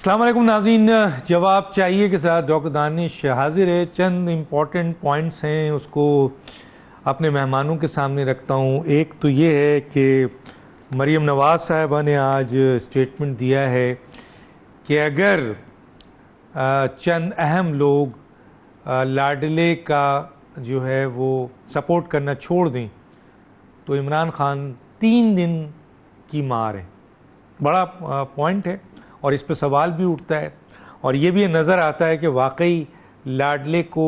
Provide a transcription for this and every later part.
अस्सलाम वालेकुम नाज़रीन, जवाब चाहिए के साथ डॉक्टर दानिश हाजिर है। चंद इम्पॉर्टेंट पॉइंट्स हैं, उसको अपने मेहमानों के सामने रखता हूँ। एक तो ये है कि मरीम नवाज़ साहिबा ने आज स्टेटमेंट दिया है कि अगर चंद अहम लोग लाडले का जो है वो सपोर्ट करना छोड़ दें तो इमरान खान 3 दिन की मार है। बड़ा पॉइंट है और इस पर सवाल भी उठता है और ये भी नज़र आता है कि वाकई लाडले को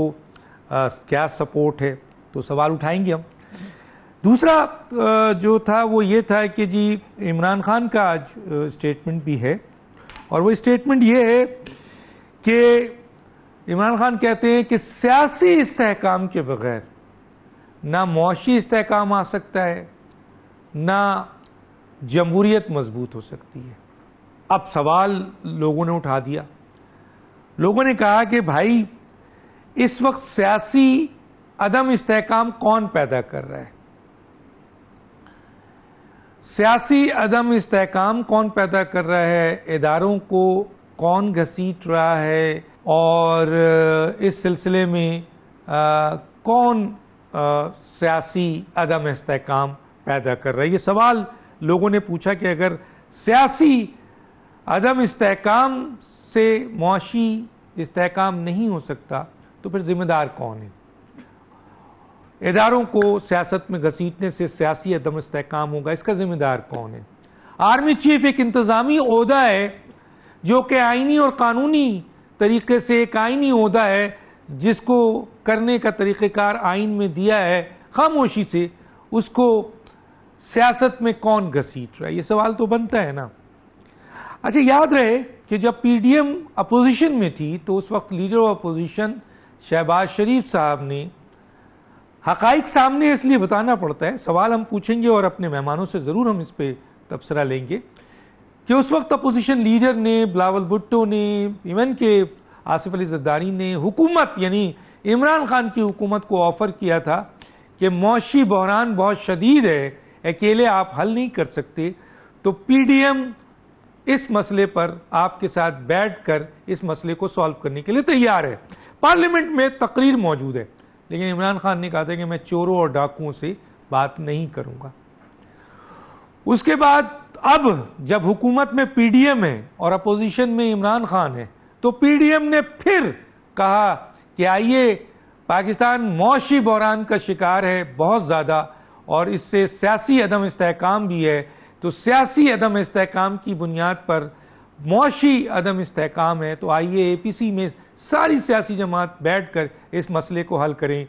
क्या सपोर्ट है, तो सवाल उठाएंगे हम। दूसरा जो था वो ये था कि जी इमरान खान का आज स्टेटमेंट भी है और वो स्टेटमेंट ये है कि इमरान खान कहते हैं कि सियासी इस्तेहकाम के बगैर ना मुआशी इस्तेहकाम आ सकता है, ना जमहूरियत मजबूत हो सकती है। अब सवाल लोगों ने उठा दिया, लोगों ने कहा कि भाई इस वक्त सियासी अदम इस्तेहकाम कौन पैदा कर रहा है, सियासी अदम इस्तेहकाम कौन पैदा कर रहा है, इदारों को कौन घसीट रहा है और इस सिलसिले में कौन सियासी अदम इस्तेहकाम पैदा कर रहा है। ये सवाल लोगों ने पूछा कि अगर सियासी अदम इस्तेहकाम से मुआशी इस्तेहकाम नहीं हो सकता तो फिर जिम्मेदार कौन है। इदारों को सियासत में घसीटने से सियासी अदम इस्तेहकाम होगा, इसका जिम्मेदार कौन है। आर्मी चीफ एक इंतजामी ओहदा है जो कि आईनी और कानूनी तरीके से एक आईनी ओहदा है जिसको करने का तरीक़ेकार आइन में दिया है, खामोशी से उसको सियासत में कौन घसीट रहा है, ये सवाल तो बनता है ना। अच्छा, याद रहे कि जब पीडीएम अपोजिशन में थी तो उस वक्त लीडर ऑफ अपोजिशन शहबाज शरीफ साहब ने हकाइक सामने इसलिए बताना पड़ता है, सवाल हम पूछेंगे और अपने मेहमानों से ज़रूर हम इस पर तबसरा लेंगे कि उस वक्त अपोजिशन लीडर ने, बिलावल भुट्टो ने, इवन के आसिफ अली ज़रदारी ने हुकूमत यानी इमरान खान की हुकूमत को ऑफ़र किया था कि मौशी बहरान बहुत शदीद है, अकेले आप हल नहीं कर सकते, तो पीडीएम इस मसले पर आपके साथ बैठकर इस मसले को सॉल्व करने के लिए तैयार है। पार्लियामेंट में तकरीर मौजूद है, लेकिन इमरान खान ने कहा था कि मैं चोरों और डाकुओं से बात नहीं करूंगा। उसके बाद अब जब हुकूमत में पीडीएम है और अपोजिशन में इमरान खान है तो पीडीएम ने फिर कहा कि आइए, पाकिस्तान मौशी बहरान का शिकार है बहुत ज़्यादा और इससे सियासी अदम इस्तेहकाम भी है, तो सियासी अदम इस्तेहकाम की बुनियाद पर मौशी अदम इस्तेहकाम है, तो आइए एपीसी में सारी सियासी जमात बैठकर इस मसले को हल करें।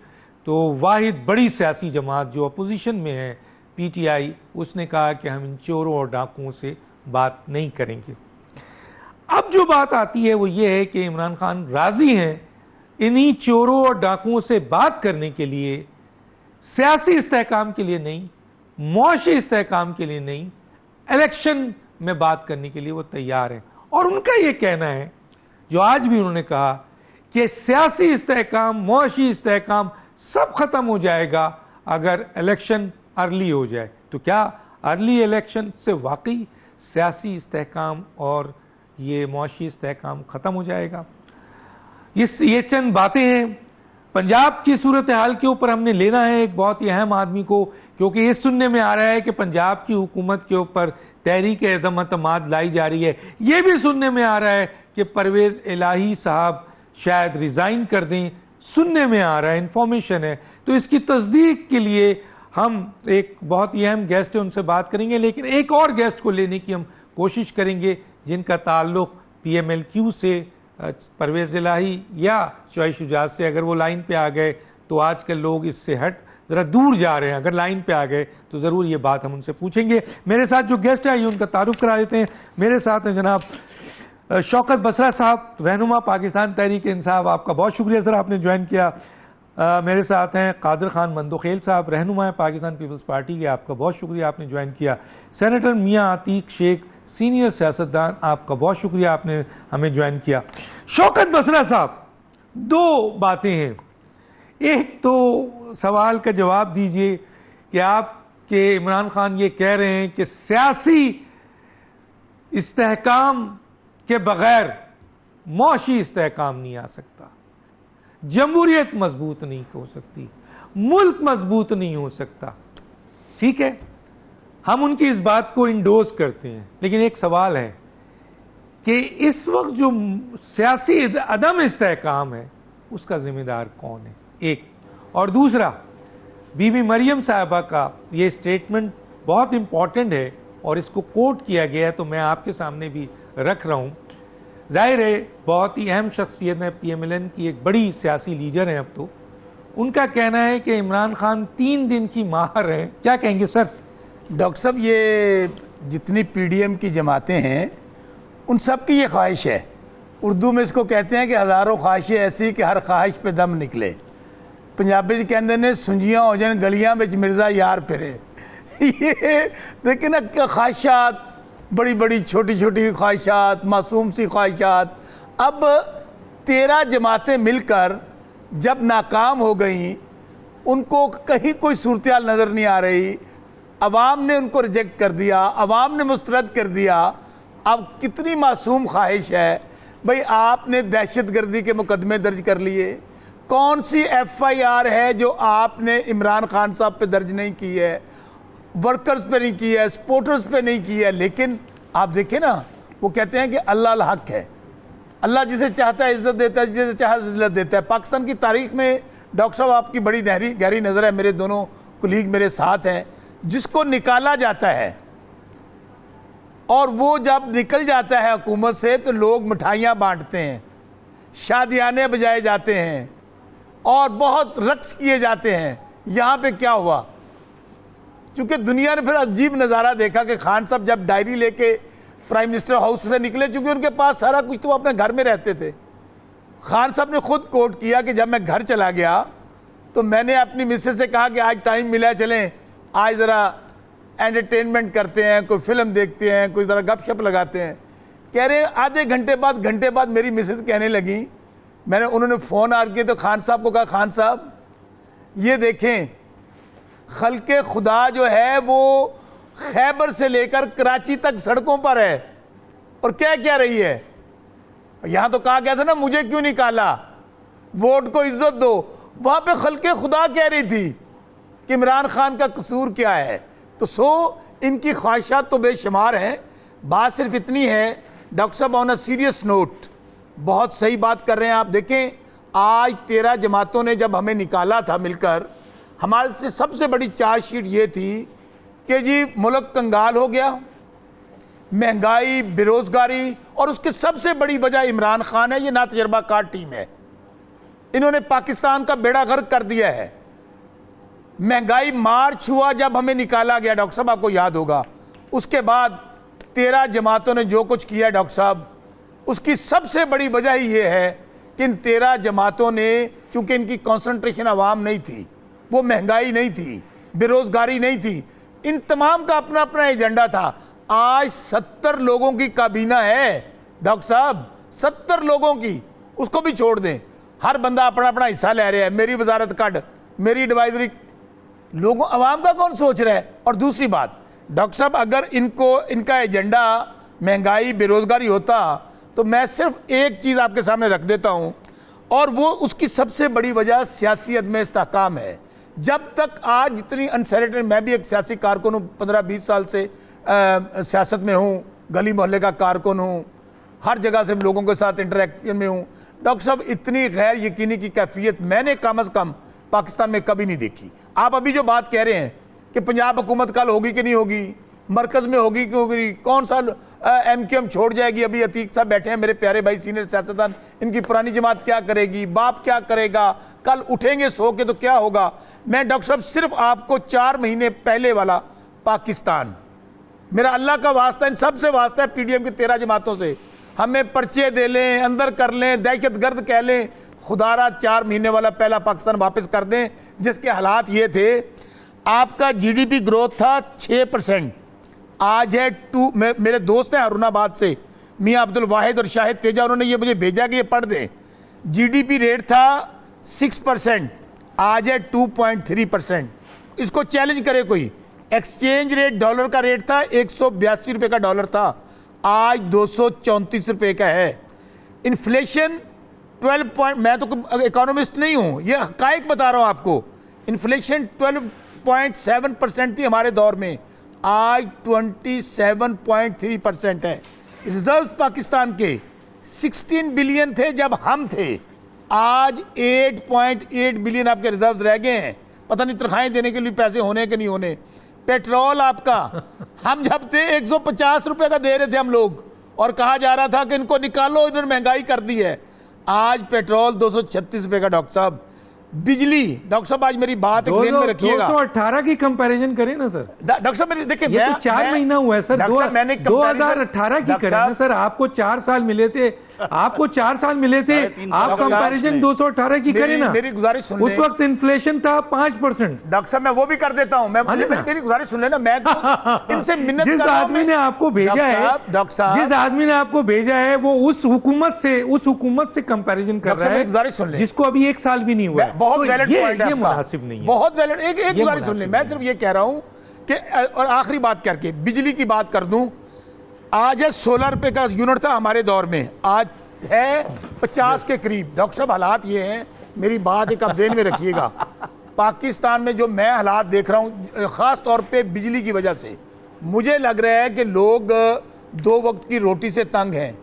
तो वाहिद बड़ी सियासी जमात जो अपोजिशन में है, पीटीआई, उसने कहा कि हम इन चोरों और डाकुओं से बात नहीं करेंगे। अब जो बात आती है वो ये है कि इमरान खान राजी हैं इन्हीं चोरों और डाकुओं से बात करने के लिए, सियासी इस्तेहकाम के लिए नहीं, मुआशी इस्तेहकाम के लिए नहीं, इलेक्शन में बात करने के लिए वो तैयार है। और उनका ये कहना है, जो आज भी उन्होंने कहा, कि सियासी इस्तेहकाम, मुआशी इस्तेहकाम सब खत्म हो जाएगा अगर इलेक्शन अर्ली हो जाए। तो क्या अर्ली इलेक्शन से वाकई सियासी इस्तेहकाम और ये मुआशी इस्तेहकाम ख़त्म हो जाएगा? ये चंद बातें हैं। पंजाब की सूरत हाल के ऊपर हमने लेना है एक बहुत ही अहम आदमी को, क्योंकि ये सुनने में आ रहा है कि पंजाब की हुकूमत के ऊपर तहरीक अदम अतमाद लाई जा रही है। ये भी सुनने में आ रहा है कि परवेज़ इलाही साहब शायद रिज़ाइन कर दें, सुनने में आ रहा है, इंफॉर्मेशन है। तो इसकी तस्दीक के लिए हम एक बहुत ही अहम गेस्ट है, उनसे बात करेंगे, लेकिन एक और गेस्ट को लेने की हम कोशिश करेंगे जिनका ताल्लुक़ PMLQ से, परवेज़ इलाही या चॉइस शुजात से। अगर वो लाइन पे आ गए तो आजकल लोग इससे हट ज़रा दूर जा रहे हैं, अगर लाइन पे आ गए तो ज़रूर ये बात हम उनसे पूछेंगे। मेरे साथ जो गेस्ट है ये उनका तारुफ करा देते हैं। मेरे साथ हैं जनाब शौकत बसरा साहब, रहनुमा पाकिस्तान तहरीक इंसाफ, आपका बहुत शुक्रिया सर, आपने ज्वाइन किया। मेरे साथ हैं कादिर खान मंदोखेल साहब, रहनुमा पाकिस्तान पीपल्स पार्टी के, आपका बहुत शुक्रिया, आपने ज्वाइन किया। सेनेटर मियाँ आतीक शेख, सीनियर सियासतदान, आपका बहुत शुक्रिया, आपने हमें ज्वाइन किया। शौकत बसरा साहब, दो बातें हैं। एक तो सवाल का जवाब दीजिए कि आपके इमरान खान ये कह रहे हैं कि सियासी इस्तेहकाम के बगैर मौशी इस्तेहकाम नहीं आ सकता, जमहूरियत मजबूत नहीं हो सकती, मुल्क मजबूत नहीं हो सकता। ठीक है, हम उनकी इस बात को इंडोर्स करते हैं, लेकिन एक सवाल है कि इस वक्त जो सियासी अदम इस्तेहकाम है उसका जिम्मेदार कौन है, एक। और दूसरा, बीबी मरियम साहबा का ये स्टेटमेंट बहुत इंपॉर्टेंट है और इसको कोट किया गया है, तो मैं आपके सामने भी रख रहा हूँ। जाहिर है बहुत ही अहम शख्सियत है, PMLN की एक बड़ी सियासी लीडर हैं अब तो। उनका कहना है कि इमरान खान 3 दिन की मार है। क्या कहेंगे सर? डॉक्टर साहब, ये जितनी PDM की जमातें हैं उन सब की ये ख्वाहिश है। उर्दू में इसको कहते हैं कि हज़ारों ख्वाहिशें ऐसी कि हर ख्वाहिश पे दम निकले। पंजाबी जी कहते ने सुंजियां हो जान गलियां बिच मिर्ज़ा यार फिरे। ये देखिए ना, ख्वाहिशात, बड़ी बड़ी छोटी छोटी ख्वाहिशात, मासूम सी ख्वाहिशात। अब 13 जमातें मिलकर जब नाकाम हो गई, उनको कहीं कोई सूरत हाल नज़र नहीं आ रही, अवाम ने उनको रिजेक्ट कर दिया, अवाम ने मुस्तरद कर दिया। अब कितनी मासूम ख्वाहिश है भाई, आपने दहशतगर्दी के मुकदमे दर्ज कर लिए, कौन सी FIR है जो आपने इमरान खान साहब पे दर्ज नहीं की है, वर्कर्स पे नहीं की है, सपोर्टर्स पे नहीं की है। लेकिन आप देखिए ना, वो कहते हैं कि अल्लाह हक है, अल्लाह जिसे चाहता है इज्जत देता है, जिसे चाहे जिल्लत देता है। पाकिस्तान की तारीख में डॉक्टर साहब आपकी बड़ी गहरी नज़र है, मेरे दोनों कुलीग मेरे साथ हैं। जिसको निकाला जाता है और वो जब निकल जाता है हुकूमत से, तो लोग मिठाइयाँ बांटते हैं, शादियाने बजाए जाते हैं और बहुत रक्स किए जाते हैं। यहाँ पे क्या हुआ? क्योंकि दुनिया ने फिर अजीब नज़ारा देखा कि खान साहब जब डायरी लेके प्राइम मिनिस्टर हाउस से निकले, चूँकि उनके पास सारा कुछ, तो वो अपने घर में रहते थे। खान साहब ने खुद कोट किया कि जब मैं घर चला गया तो मैंने अपनी मिसेज से कहा कि आज टाइम मिला है, चलें आज ज़रा एंटरटेनमेंट करते हैं, कोई फिल्म देखते हैं, कोई ज़रा गपशप लगाते हैं। कह रहे आधे घंटे बाद मेरी मिसेज कहने लगी, उन्होंने फ़ोन आ किया तो खान साहब को कहा, खान साहब ये देखें, खल्के खुदा जो है वो खैबर से लेकर कराची तक सड़कों पर है और क्या क्या रही है। यहाँ तो कहा गया था ना, मुझे क्यों निकाला, वोट को इज्जत दो। वहाँ पे खल्के खुदा कह रही थी कि इमरान खान का कसूर क्या है। तो इनकी ख्वाहिशात तो बेशुमार हैं। बात सिर्फ इतनी है डॉक्टर साहब, ऑन अ सीरियस नोट, बहुत सही बात कर रहे हैं आप। देखें, आज 13 जमातों ने जब हमें निकाला था मिलकर, हमारे से सबसे बड़ी चार्जशीट ये थी कि जी मुल्क कंगाल हो गया, महंगाई, बेरोज़गारी, और उसकी सबसे बड़ी वजह इमरान खान है। ये ना तजर्बाकार टीम है, इन्होंने पाकिस्तान का बेड़ा गर्क कर दिया है। महंगाई मार्च हुआ जब हमें निकाला गया, डॉक्टर साहब आपको याद होगा। उसके बाद 13 जमातों ने जो कुछ किया डॉक्टर साहब, उसकी सबसे बड़ी वजह ये है कि इन 13 जमातों ने, चूँकि इनकी कॉन्सेंट्रेशन अवाम नहीं थी, वो महंगाई नहीं थी, बेरोज़गारी नहीं थी, इन तमाम का अपना अपना एजेंडा था। आज 70 लोगों की काबीना है डॉक्टर साहब, 70 लोगों की, उसको भी छोड़ दें, हर बंदा अपना अपना हिस्सा ले रहा है। मेरी वजारत कट, मेरी एडवाइजरी, लोगों अवाम का कौन सोच रहा है। और दूसरी बात डॉक्टर साहब, अगर इनका एजेंडा महंगाई, बेरोज़गारी होता, तो मैं सिर्फ एक चीज़ आपके सामने रख देता हूँ, और वो उसकी सबसे बड़ी वजह सियासी अदम इस्तेहकाम है। जब तक आज जितनी अनसर्टेनिटी, मैं भी एक सियासी कारकुन हूँ, 15-20 साल से सियासत में हूँ, गली मोहल्ले का कारकुन हूँ, हर जगह से लोगों के साथ इंटरेक्शन में हूँ। डॉक्टर साहब, इतनी गैर यकीनी की कैफियत मैंने कम अज़ कम पाकिस्तान में कभी नहीं देखी। आप अभी जो बात कह रहे हैं कि पंजाब हुकूमत कल होगी कि नहीं होगी, मरकज़ में होगी कि होगी, कौन सा MQM छोड़ जाएगी। अभी अतीक साहब बैठे हैं, मेरे प्यारे भाई सीनियर सियासतदान, इनकी पुरानी जमात क्या करेगी, बाप क्या करेगा, कल उठेंगे सो के तो क्या होगा। मैं डॉक्टर साहब सिर्फ आपको 4 महीने पहले वाला पाकिस्तान, मेरा अल्लाह का वास्ता, इन सबसे वास्ता है, PDM की 13 जमातों से, हमें पर्चे दे लें, अंदर कर लें, दहशत गर्द कह लें, खुदारा 4 महीने वाला पहला पाकिस्तान वापस कर दें, जिसके हालात ये थे, आपका GDP ग्रोथ था 6%, आज है 2। मेरे दोस्त हैं हरुणाबाद से, मियाँ अब्दुल वाहिद और शाहिद तेजा, उन्होंने ये मुझे भेजा कि ये पढ़ दें। GDP रेट था 6%, आज है 2.3%। इसको चैलेंज करे कोई। एक्सचेंज रेट, डॉलर का रेट था 182 रुपये का डॉलर था, आज 234 रुपए का है। इन्फ्लेशन 12 पॉइंट, मैं तो इकोनॉमिस्ट नहीं हूं, ये हकायक बता रहा हूं आपको। इन्फ्लेशन 12.7% थी हमारे दौर में, आज 27.3% है। रिजर्व्स पाकिस्तान के 16 बिलियन थे जब हम थे, आज 8.8 बिलियन आपके रिजर्व्स रह गए हैं। पता नहीं तनख्वाहें देने के लिए पैसे होने के नहीं होने। पेट्रोल आपका हम जब थे 150 रुपए का दे रहे थे हम लोग, और कहा जा रहा था कि इनको निकालो, इन्होंने महंगाई कर दी है। आज पेट्रोल 236 रुपए का। डॉक्टर साहब बिजली, डॉक्टर साहब आज मेरी बात एक ध्यान में रखिएगा। 218 की कंपैरिजन करें ना सर। डॉक्टर साहब मेरी देखिए, ये तो 4 महीना हुआ है सर। 2018 की करें ना सर। आपको 4 साल मिले थे, आपको 4 साल मिले थे, आप कंपैरिजन 218 की करें ना। मेरी गुजारिश सुन, उस वक्त इन्फ्लेशन था 5%। डॉक्टर साहब मैं वो भी कर देता हूं, मेरी गुजारिश सुन लेना। मैं तो इनसे मिन्नत जिस आदमी ने आपको भेजा है, डॉक्टर साहब जिस आदमी ने आपको भेजा है वो उस हुकूमत से कंपैरिजन कर रहा है, गुजारिश सुन ले, जिसको अभी 1 साल भी नहीं हुआ। बहुत वैलिड पॉइंट है, ये मुनासिब नहीं है, बहुत वैलिड। एक गुजारिश सुन ले, मैं सिर्फ ये कह रहा हूं कि, और आखिरी बात करके बिजली की बात कर दूं, आज है 16 रुपए का यूनिट था हमारे दौर में, आज है 50 के करीब। डॉक्टर साहब हालात ये हैं, मेरी बात एक आप ज़हन में रखिएगा। पाकिस्तान में जो मैं हालात देख रहा हूँ, ख़ास तौर पे बिजली की वजह से, मुझे लग रहा है कि लोग 2 वक्त की रोटी से तंग हैं,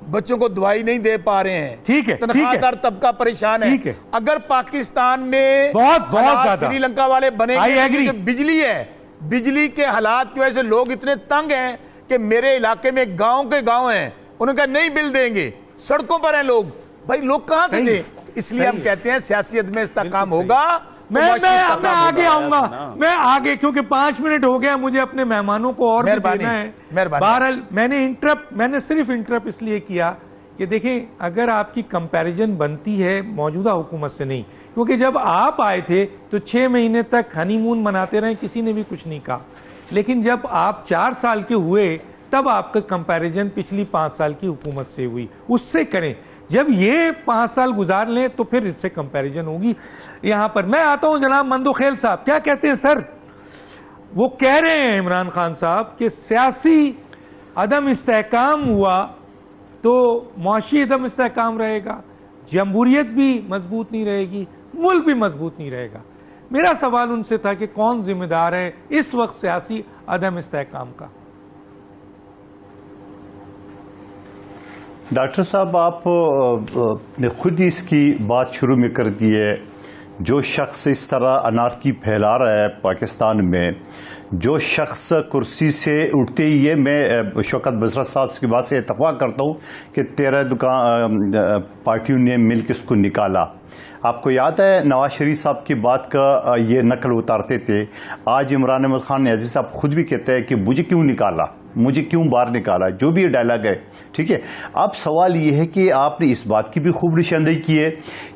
बच्चों को दवाई नहीं दे पा रहे हैं, ठीक है, तनख्वाहदार तबका परेशान है। अगर पाकिस्तान में बहुत श्रीलंका वाले बनेंगे, जो बिजली है, बिजली के हालात की वजह से लोग इतने तंग हैं कि मेरे इलाके में गांव के गांव हैं, उन्होंने कहा नहीं बिल देंगे, सड़कों पर हैं लोग। भाई लोग कहां से दें? इसलिए हम कहते हैं सियासत में इसका काम होगा। मैं आगे आऊंगा, मैं आगे, क्योंकि 5 मिनट हो गया, मुझे अपने मेहमानों को और भी देना है। बहरहाल मैंने सिर्फ इंटरप्ट इसलिए किया कि देखें, अगर आपकी कंपैरिजन बनती है मौजूदा हुकूमत से नहीं, क्योंकि जब आप आए थे तो 6 महीने तक हनीमून मनाते रहे, किसी ने भी कुछ नहीं कहा। लेकिन जब आप 4 साल के हुए तब आपका कंपैरिजन पिछली 5 साल की हुकूमत से हुई, उससे करें। जब ये 5 साल गुजार लें तो फिर इससे कंपैरिजन होगी। यहां पर मैं आता हूं जनाब मंदोखेल साहब, क्या कहते हैं सर? वो कह रहे हैं इमरान खान साहब कि सियासी अदम इस्तेहकाम हुआ तो मुआशी अदम इस्तेहकाम रहेगा, जमहूरियत भी मजबूत नहीं रहेगी, मुल्क भी मजबूत नहीं रहेगा। मेरा सवाल उनसे था कि कौन जिम्मेदार है इस वक्त सियासी अदम इस्तेहकाम का? डॉक्टर साहब, आप ने खुद ही इसकी बात शुरू में कर दी है। जो शख्स इस तरह अनारकी फैला रहा है पाकिस्तान में, जो शख्स कुर्सी से उठते ही है, मैं शौकत बसरा साहब की बात से इत्तफाक करता हूँ कि 13 पार्टियों ने मिल के उसको निकाला। आपको याद है नवाज शरीफ साहब की बात का ये नकल उतारते थे। आज इमरान अहमद खान अजीज साहब खुद भी कहते हैं कि मुझे क्यों निकाला, मुझे क्यों बाहर निकाला, जो भी ये डायलॉग है, ठीक है। अब सवाल ये है कि आपने इस बात की भी खूब निशानदेही की है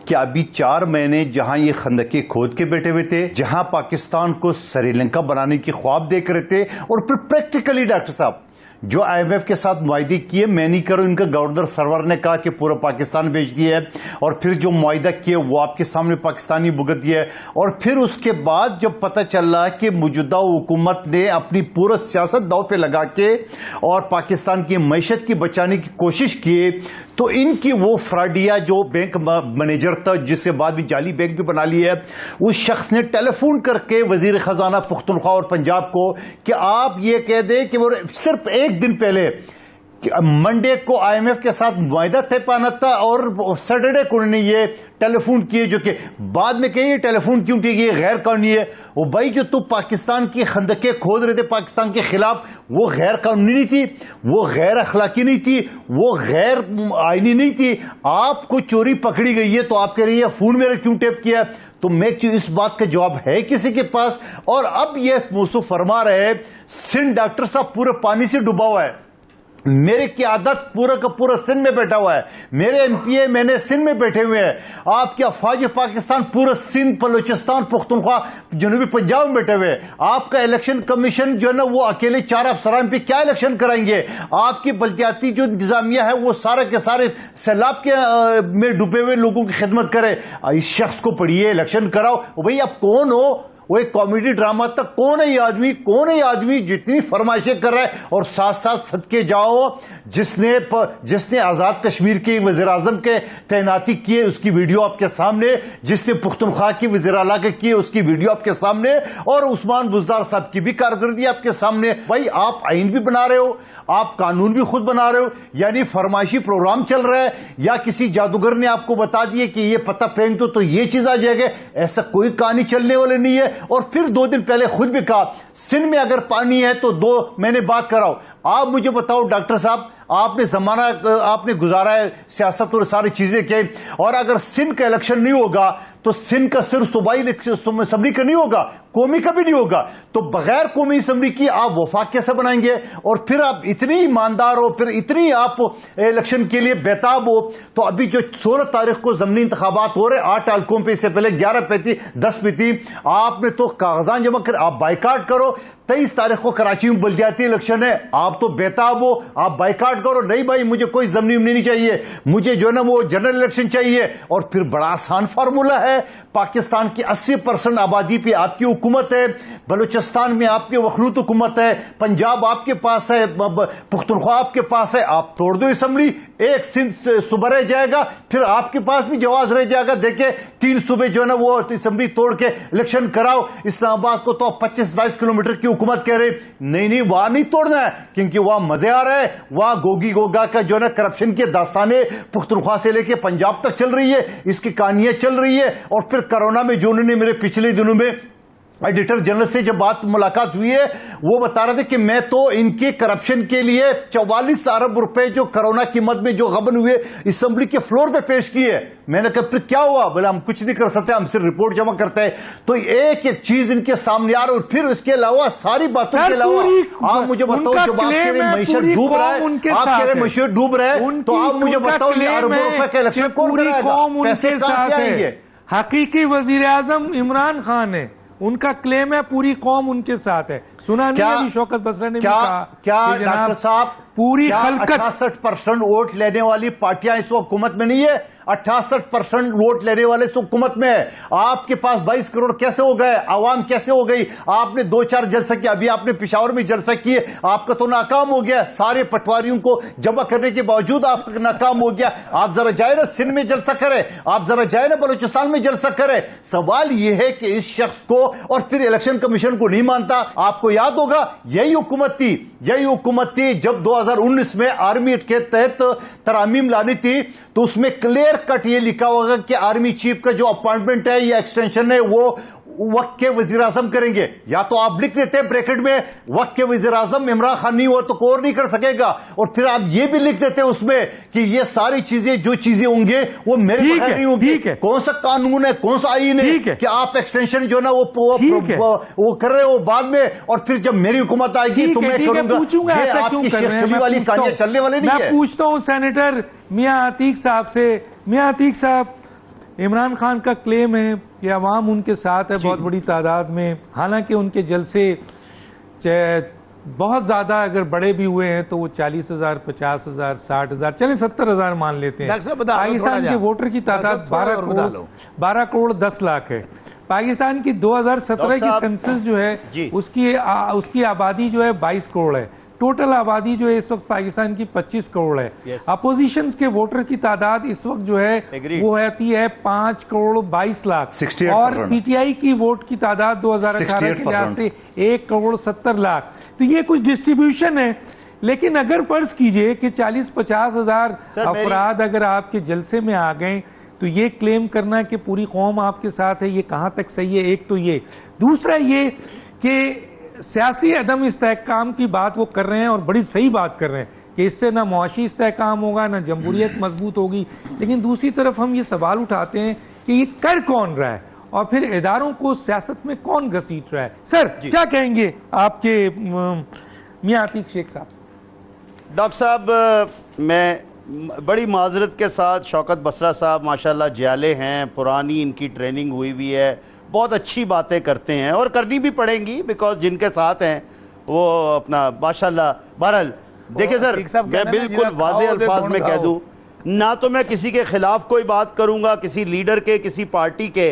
कि अभी 4 महीने जहां ये खंदके खोद के बैठे हुए थे, जहां पाकिस्तान को श्रीलंका बनाने की ख्वाब देख रहे थे, और फिर प्रैक्टिकली डॉक्टर साहब जो IMF के साथ मुआहदे किए, मैं नहीं करूं, इनका गवर्नर सरवर ने कहा कि पूरा पाकिस्तान बेच दिया है, और फिर जो मुआहदा किए वो आपके सामने पाकिस्तानी भुगत दिया है। और फिर उसके बाद जब पता चल रहा कि मौजूदा हुकूमत ने अपनी पूरा सियासत दाव पे लगा के और पाकिस्तान की मैशत की बचाने की कोशिश की, तो इनकी वो फ्रॉडिया जो बैंक मैनेजर था, जिसके बाद भी जाली बैंक भी बना लिया है, उस शख्स ने टेलीफोन करके वजीर खजाना पुख्तनख्वा और पंजाब को कि आप ये कह दें कि वो सिर्फ एक दिन पहले मंडे को IMF के साथ मुआहदा तय पाना था, और सैटरडे को उन्होंने ये टेलीफोन किए, जो कि बाद में कहिए टेलीफोन क्यों किए, गैर कानूनी है। वो भाई जो तो पाकिस्तान की खंदके खोद रहे थे पाकिस्तान के खिलाफ, वो गैर कानूनी नहीं थी, वो गैर अखलाकी नहीं थी, वो गैर आईनी नहीं थी। आपको चोरी पकड़ी गई है तो आप कह रही है फोन मेरा क्यों टेप किया? तो मैं इस बात का जवाब है किसी के पास? और अब ये मौसूफ फरमा रहे सिंध डॉक्टर साहब पूरे पानी से डूबा हुआ है, मेरे की आदत पूरा का पूरा सिंध में बैठा हुआ है, मेरे MPA मैंने सिंध में बैठे हुए हैं, आपके अफवाज पाकिस्तान पूरा सिंध, बलूचिस्तान, पुख्तनख्वा, जनूबी पंजाब में बैठे हुए हैं। आपका इलेक्शन कमीशन जो है ना, वो अकेले 4 अफसरान पे क्या इलेक्शन कराएंगे? आपकी बल्दियाती जो इंतजामिया है वो सारे के सारे सैलाब के में डूबे हुए लोगों की खिदमत करे। इस शख्स को पढ़िए, इलेक्शन कराओ। भाई आप कौन हो? वो एक कॉमेडी ड्रामा तक। कौन है ये आदमी जितनी फरमाइशें कर रहा है, और साथ साथ सदके जाओ जिसने आजाद कश्मीर के वज़ीर आज़म के तैनाती किए उसकी वीडियो आपके सामने, जिसने पुख्तनख्वा की वज़ीर आला के किए उसकी वीडियो आपके सामने, और उस्मान बुज़दार साहब की भी कारकर्दगी आपके सामने। भाई आप आइन भी बना रहे हो, आप कानून भी खुद बना रहे हो, यानी फरमाइशी प्रोग्राम चल रहा है, या किसी जादूगर ने आपको बता दिया कि ये पता फेंक दो तो ये चीज आ जाएगा। ऐसा कोई कहानी चलने वाली नहीं है। और फिर 2 दिन पहले खुद भी कहा सिंध में अगर पानी है तो 2 महीने बाद कराओ। आप मुझे बताओ डॉक्टर साहब, आपने जमाना आपने गुजारा है, सियासत और सारी चीजें की, और अगर सिंध का इलेक्शन नहीं होगा तो सिंध का सिर्फ सूबाई असम्बली का नहीं होगा, कौमी का भी नहीं होगा। तो बगैर कौमी असम्बली की आप वफाक कैसे बनाएंगे? और फिर आप इतनी ईमानदार हो, फिर इतनी आप इलेक्शन के लिए बेताब हो, तो अभी जो 16 तारीख को ज़मीनी इंतखाबात हो रहे, 8 तारीखों पे, इससे पहले 11 पे थी, 10 पे थी, आपने तो कागजान जमा कर आप बाइकाट करो। 23 तारीख को कराची में बल्दियाती इलेक्शन है, आप तो बेताब हो, आप बाइकाट करो। नहीं भाई मुझे कोई जमीन नहीं चाहिए, मुझे जो है ना वो जनरल इलेक्शन चाहिए। और फिर बड़ा आसान फार्मूला है, पाकिस्तान की 80% आबादी पे आपकी हुकूमत है, बलूचिस्तान में आपकी वखलूत हुकूमत है, पंजाब आपके पास है, पुख्तनख्वा आपके पास है, आप तोड़ दो असम्बली, एक सिंध सूबा रह जाएगा, फिर आपके पास भी जवाब रह जाएगा। देखे 3 सूबे जो है ना वो असम्बली तोड़ के इलेक्शन कराओ। इस्लामाबाद को तो 25-27 किलोमीटर की हुकूमत कह रहे, नहीं वहां नहीं तोड़ना है, क्योंकि वहां मजे आ रहा है, वहां गोगी गोगा का जो है ना करप्शन के दास्ताने पुख्तनख्वा से लेके पंजाब तक चल रही है, इसकी कहानियां चल रही है। और फिर कोरोना में जो उन्होंने मेरे पिछले दिनों में एडिटर जनरल से जब मुलाकात हुई है, वो बता रहे थे कि मैं तो इनके करप्शन के लिए 44 अरब रुपए जो कोरोना की मद में जो गबन हुए असेंबली के फ्लोर पे पेश किए। मैंने कहा फिर क्या हुआ? बोले हम कुछ नहीं कर सकते, हम सिर्फ रिपोर्ट जमा करते हैं। तो एक एक चीज इनके सामने आ रही, और फिर इसके अलावा सारी बातों के अलावा आप मुझे बताओ, जब आप कह रहे मईशत डूब रहा है, आप कह रहे मईशत डूब रहा है, तो आप मुझे बताओ ये अरबों रुपए का इलेक्शन कौन कराएगा? पैसे कहां से आएंगे? हकीकी वजीर आजम इमरान खान है, उनका क्लेम है पूरी कौम उनके साथ है। सुना नहीं अभी शौकत बसरा ने भी कहा क्या डॉक्टर साहब पूरी खलकत 68% वोट लेने वाली पार्टियां इस वक्त हुकूमत में नहीं है? 68% वोट लेने वाले इस हुकूमत में है। आपके पास 22 करोड़ कैसे हो गए? आवाम कैसे हो गई? आपने 2-4 जलसा किया, अभी आपने पिशावर में जलसा किए, आपका तो नाकाम हो गया। सारे पटवारियों को जमा करने के बावजूद आपका नाकाम हो गया। आप जरा जाए ना सिंध में जलसा करें, आप जरा जाए ना बलूचिस्तान में जलसा करें। सवाल यह है कि इस शख्स को, और फिर इलेक्शन कमीशन को नहीं मानता। आपको याद होगा यही हुकूमत थी जब 2019 में आर्मी के तहत तरामीम लानी थी, तो उसमें क्लियर कट ये लिखा होगा कि आर्मी चीफ का जो अपॉइंटमेंट है या एक्सटेंशन है वो वक्त के वजीर आजम करेंगे। या तो आप लिख देते हैं ब्रैकेट में वक्त के वजीर आजम इमरान खान नहीं हुआ तो कोई और नहीं कर सकेगा, और फिर आप ये भी लिख देते हैं उसमें कि ये सारी चीजें जो चीजें होंगे वो मेरे बगैर नहीं होंगी। कौन सा कानून है, कौन सा आईन है कि आप एक्सटेंशन जो ना वो कर रहे हो बाद में, और फिर जब मेरी हुकूमत आएगी तो मैं करूंगा। ये आपकी शेख चली वाली कहानियां चलने वाली नहीं है। मैं पूछता हूं सेनेटर मियां अतीक साहब से, मियां अतीक साहब, इमरान खान का क्लेम है कि अवाम उनके साथ है बहुत बड़ी तादाद में, हालांकि उनके जलसे बहुत ज़्यादा अगर बड़े भी हुए हैं तो वो 40,000, 50,000, 60,000, चले 70,000 मान लेते हैं। पाकिस्तान के वोटर की तादाद 12 करोड़ 10 लाख है। पाकिस्तान की 2017 की सेंसस जो है उसकी आबादी जो है 22 करोड़ है। टोटल आबादी जो है इस वक्त पाकिस्तान की 25 करोड़ है। अपोजिशन के वोटर की तादाद इस वक्त जो है वो आती है 5 करोड़ 22 लाख, और पीटीआई की वोट की तादाद 2018 के लिहाज से 1 करोड़ 70 लाख। तो ये कुछ डिस्ट्रीब्यूशन है। लेकिन अगर फर्ज कीजिए कि 40-50 हजार अफराद अगर आपके जलसे में आ गए, तो ये क्लेम करना कि पूरी कौम आपके साथ है, ये कहाँ तक सही है? एक तो ये, दूसरा ये कि सियासी अदम इस्तेहकाम की बात वो कर रहे हैं और बड़ी सही बात कर रहे हैं कि इससे ना मुआशी इस्तेहकाम होगा ना जमहूरियत मजबूत होगी। लेकिन दूसरी तरफ हम ये सवाल उठाते हैं कि ये कर कौन रहा है और फिर इदारों को सियासत में कौन घसीट रहा है? सर क्या कहेंगे आपके मियां अतीक शेख साहब? डॉक्टर साहब, मैं बड़ी माजरत के साथ, शौकत बसरा साहब माशाल्लाह जियाले हैं, पुरानी इनकी ट्रेनिंग हुई हुई है, बहुत अच्छी बातें करते हैं और करनी भी पड़ेंगी, बिकॉज जिनके साथ हैं वो अपना माशाल्लाह। बहरहाल देखिए सर, मैं बिल्कुल वाज़ेह अल्फाज में कह दूं, ना तो मैं किसी के खिलाफ कोई बात करूंगा, किसी लीडर के, किसी पार्टी के,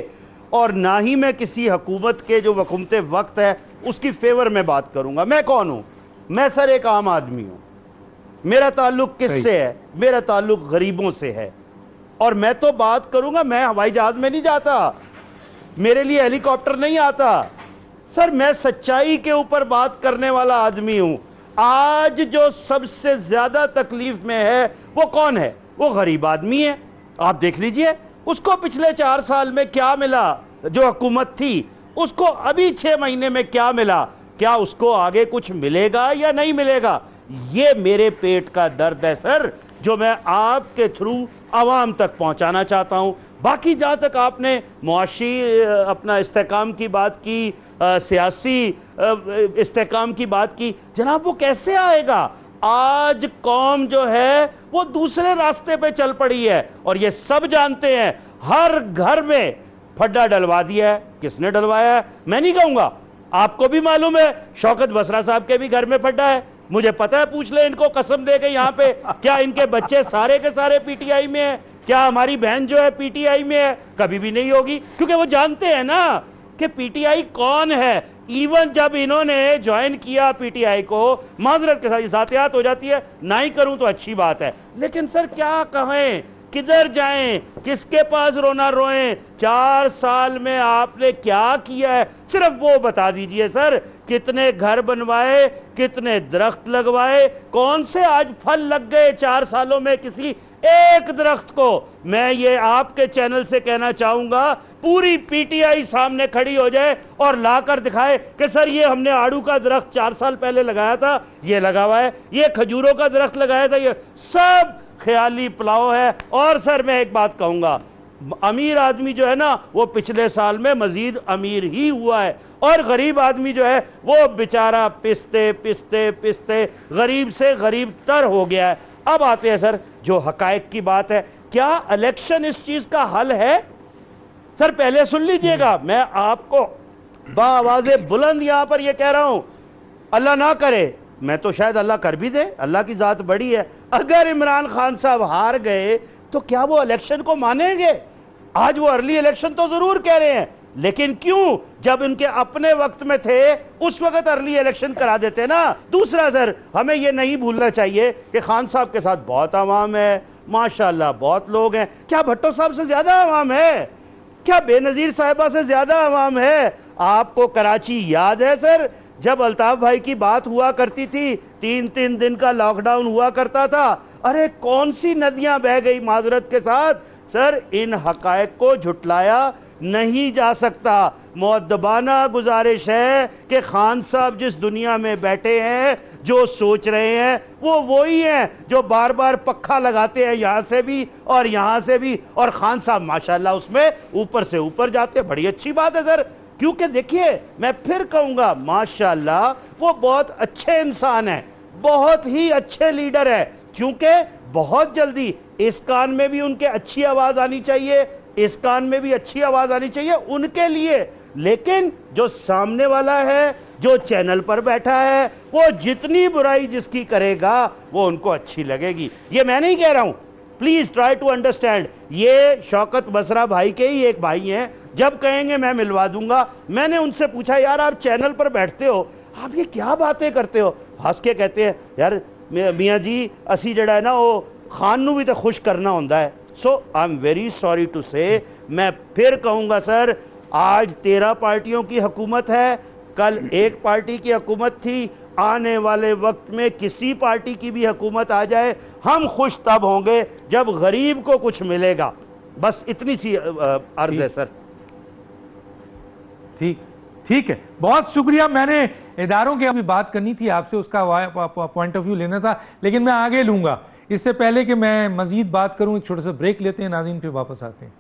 और ना ही मैं किसी हुकूमत के जो वकुमते वक्त है उसकी फेवर में बात करूंगा। मैं कौन हूं? मैं सर एक आम आदमी हूं। मेरा ताल्लुक किससे है? मेरा ताल्लुक गरीबों से है। और मैं तो बात करूंगा, मैं हवाई जहाज में नहीं जाता, मेरे लिए हेलीकॉप्टर नहीं आता सर, मैं सच्चाई के ऊपर बात करने वाला आदमी हूं। आज जो सबसे ज्यादा तकलीफ में है वो कौन है? वो गरीब आदमी है। आप देख लीजिए उसको पिछले 4 साल में क्या मिला, जो हुकूमत थी उसको अभी 6 महीने में क्या मिला, क्या उसको आगे कुछ मिलेगा या नहीं मिलेगा? ये मेरे पेट का दर्द है सर, जो मैं आपके थ्रू आवाम तक पहुंचाना चाहता हूं। बाकी जहां तक आपने मुआशी अपना इस्तेकाम की बात की, सियासी इस्तेकाम की बात की, जनाब वो कैसे आएगा? आज कौम जो है वो दूसरे रास्ते पे चल पड़ी है और ये सब जानते हैं। हर घर में फड्डा डलवा दिया है। किसने डलवाया है मैं नहीं कहूंगा, आपको भी मालूम है, शौकत बसरा साहब के भी घर में फड्डा है, मुझे पता है, पूछ ले इनको, कसम दे के यहाँ पे। क्या इनके बच्चे सारे के सारे पीटीआई में है? क्या हमारी बहन जो है पीटीआई में है? कभी भी नहीं होगी, क्योंकि वो जानते हैं ना कि पीटीआई कौन है। इवन जब इन्होंने ज्वाइन किया पीटीआई को, माजरत के साथ ज़ातियात हो जाती है, ना ही करूं तो अच्छी बात है, लेकिन सर क्या कहें, किधर जाएं, किसके पास रोना रोएं? 4 साल में आपने क्या किया है सिर्फ वो बता दीजिए सर। कितने घर बनवाए, कितने दरख्त लगवाए, कौन से आज फल लग गए 4 सालों में किसी एक दरख्त को? मैं ये आपके चैनल से कहना चाहूंगा, पूरी पीटीआई सामने खड़ी हो जाए और लाकर दिखाए कि सर ये हमने आड़ू का दरख्त 4 साल पहले लगाया था, ये लगा हुआ है, ये खजूरों का दरख्त लगाया था, ये सब ख्याली पुलाव है। और सर मैं एक बात कहूंगा, अमीर आदमी जो है ना वो पिछले साल में मजीद अमीर ही हुआ है, और गरीब आदमी जो है वो बेचारा पिसते पिसते पिसते गरीब से गरीब तर हो गया है। अब आते हैं सर जो हकायक की बात है, क्या इलेक्शन इस चीज का हल है? सर पहले सुन लीजिएगा, मैं आपको बाआवाज़े बुलंद यहां पर यह कह रहा हूं, अल्लाह ना करे, मैं तो शायद अल्लाह कर भी दे, अल्लाह की जात बड़ी है, अगर इमरान खान साहब हार गए तो क्या वो इलेक्शन को मानेंगे? आज वो अर्ली इलेक्शन तो जरूर कह रहे हैं, लेकिन क्यों, जब उनके अपने वक्त में थे उस वक्त अर्ली इलेक्शन करा देते ना। दूसरा सर हमें ये नहीं भूलना चाहिए कि खान साहब के साथ बहुत आवाम है, माशाल्लाह बहुत लोग हैं। क्या भट्टो साहब से ज्यादा आवाम है? क्या बेनजीर साहिबा से ज्यादा आवाम है? आपको कराची याद है सर, जब अल्ताफ भाई की बात हुआ करती थी, 3-3 दिन का लॉकडाउन हुआ करता था, अरे कौन सी नदियां बह गई माजरत के साथ। सर इन हकायक को झुटलाया नहीं जा सकता। मुअद्दबाना गुजारिश है कि खान साहब जिस दुनिया में बैठे हैं, जो सोच रहे हैं, वो वही हैं जो बार बार पक्का लगाते हैं यहां से भी और यहां से भी, और खान साहब माशाल्लाह उसमें ऊपर से ऊपर जाते हैं। बड़ी अच्छी बात है सर, क्योंकि देखिए मैं फिर कहूंगा माशाल्लाह वो बहुत अच्छे इंसान हैं, बहुत ही अच्छे लीडर है, क्योंकि बहुत जल्दी इस कान में भी उनके अच्छी आवाज आनी चाहिए, इस कान में भी अच्छी आवाज आनी चाहिए उनके लिए। लेकिन जो सामने वाला है, जो चैनल पर बैठा है, वो जितनी बुराई जिसकी करेगा वो उनको अच्छी लगेगी। ये मैं नहीं कह रहा हूं, प्लीज ट्राई टू अंडरस्टैंड, ये शौकत बसरा भाई के ही एक भाई हैं, जब कहेंगे मैं मिलवा दूंगा। मैंने उनसे पूछा यार आप चैनल पर बैठते हो, आप ये क्या बातें करते हो? हंस के कहते हैं यार मियाँ जी असी जड़ा है ना वो खान नू भी तो खुश करना होता है। So I am very sorry to say, मैं फिर कहूंगा सर, आज 13 पार्टियों की हुकूमत है, कल एक पार्टी की हुकूमत थी, आने वाले वक्त में किसी पार्टी की भी हुकूमत आ जाए, हम खुश तब होंगे जब गरीब को कुछ मिलेगा। बस इतनी सी अर्ज है सर। ठीक है, बहुत शुक्रिया। मैंने इदारों की अभी बात करनी थी आपसे, उसका पॉइंट ऑफ व्यू लेना था, लेकिन मैं आगे लूंगा। इससे पहले कि मैं मजीद बात करूं, एक छोटा सा ब्रेक लेते हैं नाज़रीन, फिर वापस आते हैं।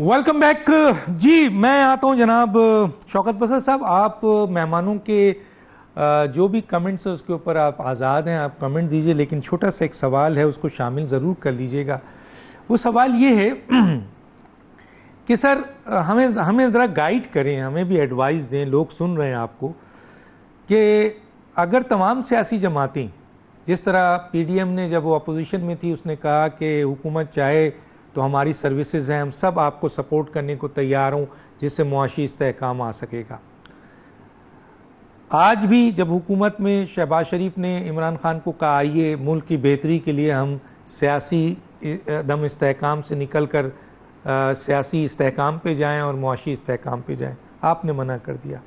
वेलकम बैक जी। मैं आता हूं जनाब शौकत बसर साहब, आप मेहमानों के जो भी कमेंट्स है उसके ऊपर आप आज़ाद हैं, आप कमेंट दीजिए, लेकिन छोटा सा एक सवाल है उसको शामिल ज़रूर कर लीजिएगा। वो सवाल ये है कि सर हमें ज़रा गाइड करें, हमें भी एडवाइस दें, लोग सुन रहे हैं आपको, कि अगर तमाम सियासी जमातें, जिस तरह पीडीएम ने जब वो अपोजिशन में थी उसने कहा कि हुकूमत चाहे तो हमारी सर्विसेज हैं, हम सब आपको सपोर्ट करने को तैयार हों जिससे मुआशी इस्तेहकाम आ सकेगा। आज भी जब हुकूमत में शहबाज शरीफ ने इमरान खान को कहा आइए मुल्क की बेहतरी के लिए हम सियासी दम इस्तेहकाम से निकल कर सियासी इस्तेहकाम पे जाएं और मुआशी इस्तेहकाम पे जाएं, आपने मना कर दिया।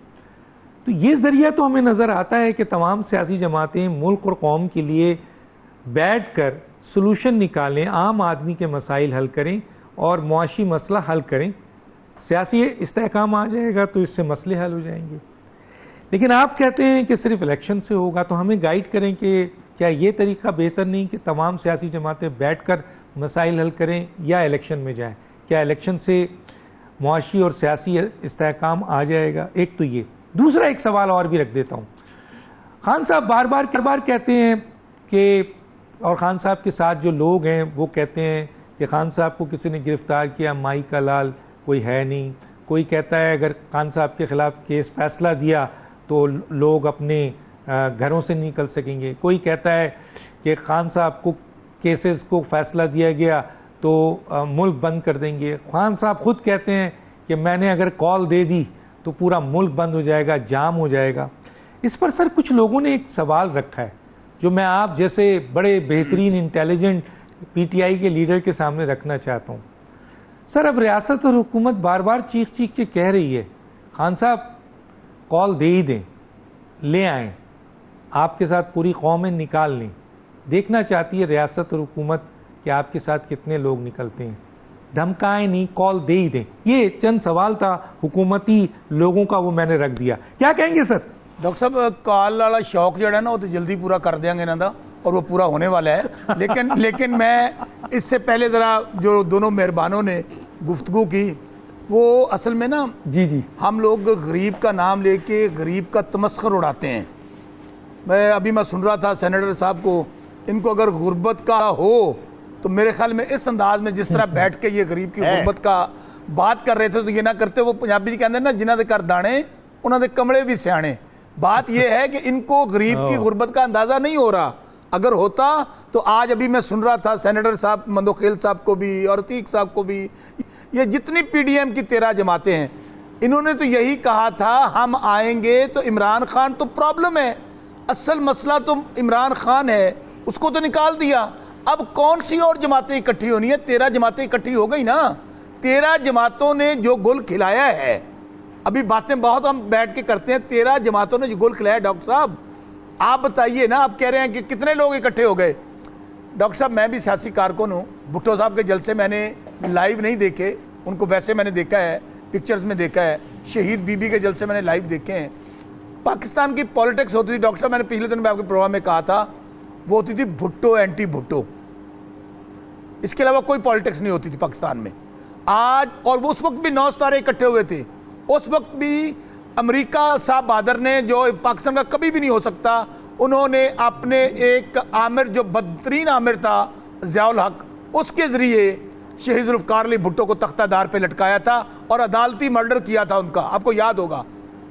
तो ये ज़रिया तो हमें नज़र आता है कि तमाम सियासी जमातें मुल्क और कौम के लिए बैठ कर सलूशन निकालें, आम आदमी के मसाइल हल करें और मुआशी मसला हल करें। सियासी इस्तेहकाम आ जाएगा तो इससे मसले हल हो जाएंगे। लेकिन आप कहते हैं कि सिर्फ इलेक्शन से होगा, तो हमें गाइड करें कि क्या ये तरीका बेहतर नहीं कि तमाम सियासी जमातें बैठकर मसाइल हल करें या इलेक्शन में जाएं? क्या इलेक्शन से मुआशी और सियासी इस्तेहकाम आ जाएगा? एक तो ये। दूसरा एक सवाल और भी रख देता हूँ। खान साहब बार बार कहते हैं कि, और खान साहब के साथ जो लोग हैं वो कहते हैं कि खान साहब को किसी ने गिरफ़्तार किया, माई का लाल कोई है नहीं। कोई कहता है अगर खान साहब के ख़िलाफ़ केस फैसला दिया तो लोग अपने घरों से निकल सकेंगे। कोई कहता है कि खान साहब को केसेस को फ़ैसला दिया गया तो मुल्क बंद कर देंगे। खान साहब खुद कहते हैं कि मैंने अगर कॉल दे दी तो पूरा मुल्क बंद हो जाएगा, जाम हो जाएगा। इस पर सर कुछ लोगों ने एक सवाल रखा है जो मैं आप जैसे बड़े बेहतरीन इंटेलिजेंट पीटीआई के लीडर के सामने रखना चाहता हूँ। सर अब रियासत और हुकूमत बार बार चीख के कह रही है खान साहब कॉल दे ही दें, ले आएँ, आपके साथ पूरी कौमें निकाल लें। देखना चाहती है रियासत और हुकूमत कि आपके साथ कितने लोग निकलते हैं। धमकाएं नहीं, कॉल दे ही दें। ये चंद सवाल था हुकूमती लोगों का, वो मैंने रख दिया। क्या कहेंगे सर? डॉक्टर साहब कॉल वाला शौक जो है ना वो तो जल्दी पूरा कर देंगे ना था, और वो पूरा होने वाला है। लेकिन मैं इससे पहले ज़रा जो दोनों मेहरबानों ने गुफ्तगू की, वो असल में ना जी हम लोग गरीब का नाम लेके गरीब का तमस्खर उड़ाते हैं। मैं सुन रहा था सेनेटर साहब को, इनको अगर गुर्बत का हो तो मेरे ख्याल में इस अंदाज में जिस तरह बैठ के ये गरीब की गुर्बत का बात कर रहे थे तो ये ना करते। वो पंजाबी जी कहते हैं ना, जिन्हों के कर दाने उन्होंने कमले भी सियाने। बात यह है कि इनको गरीब की गुर्बत का अंदाज़ा नहीं हो रहा। अगर होता तो आज अभी मैं सुन रहा था सेनेटर साहब मंदोखेल साहब को भी और अतीक साहब को भी, ये जितनी पीडीएम की 13 जमातें हैं, इन्होंने तो यही कहा था हम आएंगे तो इमरान खान तो प्रॉब्लम है, असल मसला तो इमरान खान है, उसको तो निकाल दिया। अब कौन सी और जमातें इकट्ठी होनी है? 13 जमातें इकट्ठी हो गई ना। 13 जमातों ने जो गुल खिलाया है, अभी बातें बहुत हम बैठ के करते हैं, 13 जमातों ने जो गुल खिलाया। डॉक्टर साहब आप बताइए ना, आप कह रहे हैं कि कितने लोग इकट्ठे हो गए। डॉक्टर साहब मैं भी सियासी कारकुन हूँ, भुट्टो साहब के जलसे मैंने लाइव नहीं देखे, उनको वैसे मैंने देखा है, पिक्चर्स में देखा है। शहीद बीबी के जलसे मैंने लाइव देखे हैं। पाकिस्तान की पॉलिटिक्स होती थी डॉक्टर साहब, मैंने पिछले दिन में आपके प्रोग्राम में कहा था, वो होती थी भुट्टो एंटी भुट्टो, इसके अलावा कोई पॉलिटिक्स नहीं होती थी पाकिस्तान में। आज और वो उस वक्त भी 9 सितारे इकट्ठे हुए थे। उस वक्त भी अमेरिका साहब बहादुर ने, जो पाकिस्तान का कभी भी नहीं हो सकता, उन्होंने अपने एक आमिर जो बदतरीन आमिर था ज़ियाउल हक, उसके ज़रिए शहीद ज़ुल्फ़िकार अली भुट्टो को तख्तादार पे लटकाया था और अदालती मर्डर किया था उनका, आपको याद होगा।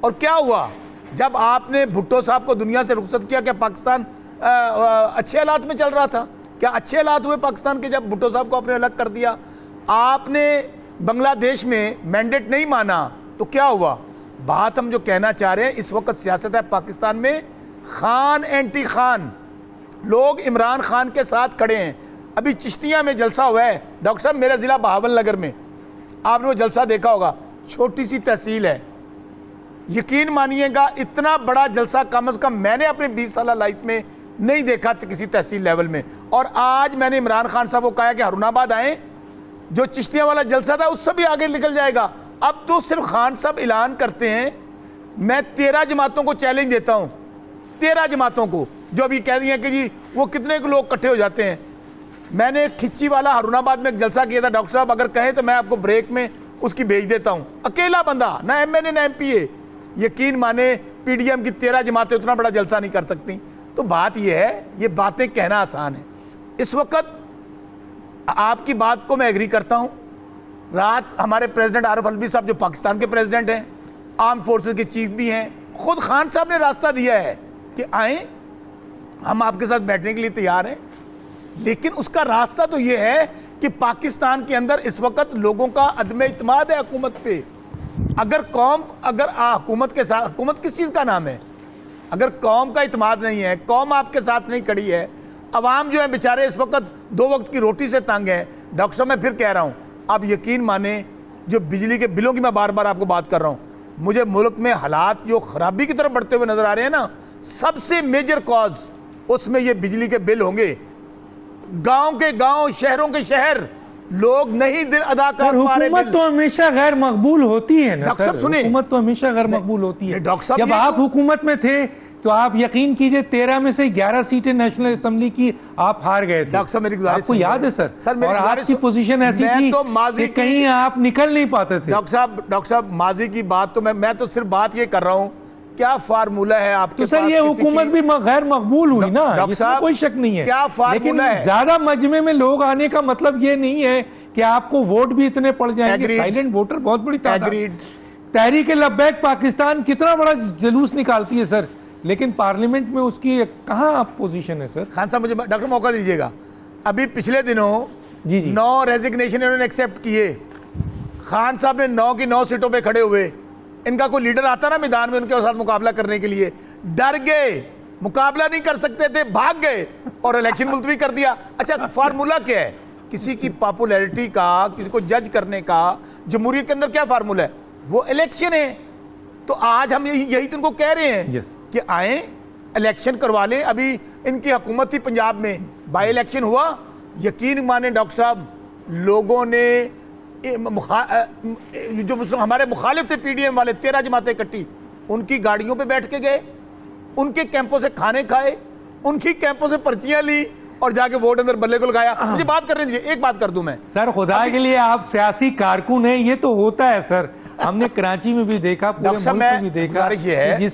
और क्या हुआ जब आपने भुट्टो साहब को दुनिया से रुखसत किया? क्या पाकिस्तान अच्छे हालात में चल रहा था? क्या अच्छे हालात हुए पाकिस्तान के जब भुट्टो साहब को आपने अलग कर दिया? आपने बांग्लादेश में मैंडेट नहीं माना तो क्या हुआ? बात हम जो कहना चाह रहे हैं, इस वक्त सियासत है पाकिस्तान में खान एंटी खान, लोग इमरान खान के साथ खड़े हैं। अभी चिश्तिया में जलसा हुआ है डॉक्टर साहब, मेरा ज़िला बहावल नगर में, आपने वो जलसा देखा होगा, छोटी सी तहसील है। यकीन मानिएगा इतना बड़ा जलसा कम से कम मैंने अपने 20 साल लाइफ में नहीं देखा था किसी तहसील लेवल में। और आज मैंने इमरान खान साहब को कहा कि हारूनाबाद आए, जो चिश्तिया वाला जलसा था उससे भी आगे निकल जाएगा। अब तो सिर्फ खान साहब ऐलान करते हैं। मैं 13 जमातों को चैलेंज देता हूँ, 13 जमातों को जो अभी कह रही हैं कि जी वो कितने लोग इकट्ठे हो जाते हैं। मैंने खिच्ची वाला हारूनाबाद में एक जलसा किया था डॉक्टर साहब, अगर कहें तो मैं आपको ब्रेक में उसकी भेज देता हूँ। अकेला बंदा, ना MNA ना MPA, यकीन माने पीडीएम की 13 जमातें उतना बड़ा जलसा नहीं कर सकती। तो बात यह है, ये बातें कहना आसान है। इस वक्त आपकी बात को मैं एग्री करता हूं। रात हमारे प्रेसिडेंट आरिफ अलवी साहब जो पाकिस्तान के प्रेसिडेंट हैं, आर्म फोर्सेस के चीफ भी हैं, खुद खान साहब ने रास्ता दिया है कि आए, हम आपके साथ बैठने के लिए तैयार हैं। लेकिन उसका रास्ता तो ये है कि पाकिस्तान के अंदर इस वक्त लोगों का अदम इत्माद है हुकूमत पे। अगर कौम, अगर हुकूमत के साथ, हुकूमत किस चीज़ का नाम है? अगर कौम का इत्माद नहीं है, कौम आपके साथ नहीं खड़ी है, अवाम जो है बेचारे इस वक्त 2 वक्त की रोटी से तंग है। डॉक्टर साहब मैं फिर कह रहा हूँ, आप यकीन माने जो बिजली के बिलों की मैं बार बार आपको बात कर रहा हूँ, मुझे मुल्क में हालात जो खराबी की तरफ बढ़ते हुए नजर आ रहे हैं ना, सबसे मेजर कॉज उसमें ये बिजली के बिल होंगे। गांव के गांव, शहरों के शहर लोग नहीं दिल अदा कर पा रहे। हुकूमत तो हमेशा गैर मकबूल होती है ना डॉक्टर साहब सर, सुनिए, हुकूमत तो हमेशा गैर मकबूल होती है। डॉक्टर साहब जब आप हुकूमत में थे तो आप यकीन कीजिए 13 में से 11 सीटें नेशनल असेंबली की आप हार गए थे। डॉक्टर साहब मेरी गुजारिश आपको याद है सर? सर मेरी और गुजारिश, आपकी पोजीशन ऐसी थी तो माजी कि कहीं आप निकल नहीं पाते थे। डॉक्टर साहब माजी की बात तो मैं तो सिर्फ बात ये कर रहा हूँ, क्या फार्मूला है आपके तो सर ये हुकूमत भी गैर मकबूल हुई ना, इसमें कोई शक नहीं है। क्या फार्मूला है? ज्यादा मजमे में लोग आने का मतलब ये नहीं है कि आपको वोट भी इतने पड़ जाएंगे। साइलेंट वोटर बहुत बड़ी तादाद। तहरीक लब्बैक पाकिस्तान कितना बड़ा जुलूस निकालती है सर, लेकिन पार्लियामेंट में उसकी कहाँ पोजीशन है सर? खान साहब मुझे डॉक्टर मौका दीजिएगा। अभी पिछले दिनों जी 9 रेजिग्नेशन इन्होंने एक्सेप्ट किए। खान साहब ने 9 की 9 सीटों पे खड़े हुए। इनका कोई लीडर आता ना मैदान में उनके साथ मुकाबला करने के लिए, डर गए, मुकाबला नहीं कर सकते थे, भाग गए और इलेक्शन मुलतवी कर दिया। अच्छा फार्मूला क्या है किसी की पॉपुलैरिटी का, किसी को जज करने का? जमहूरियत के अंदर क्या फार्मूला है? वो इलेक्शन है। तो आज हम यही तो उनको कह रहे हैं कि आए इलेक्शन करवा लें। अभी इनकी हुकूमत थी पंजाब में, बाई इलेक्शन हुआ, यकीन माने डॉक्टर साहब लोगों ने जो हमारे मुखालिफ थे पीडीएम वाले 13 जमातें इकट्ठी, उनकी गाड़ियों पे बैठ के गए, उनके कैंपों से खाने खाए, उनकी कैंपों से पर्चियां ली और जाके वोट अंदर बल्ले को लगाया। मुझे बात करने दीजिए, एक बात कर दूं मैं सर, खुदा के लिए आप सियासी कारकुन हैं, ये तो होता है सर। हमने कराची में भी देखा, पूरे मुल्क में भी देखा कि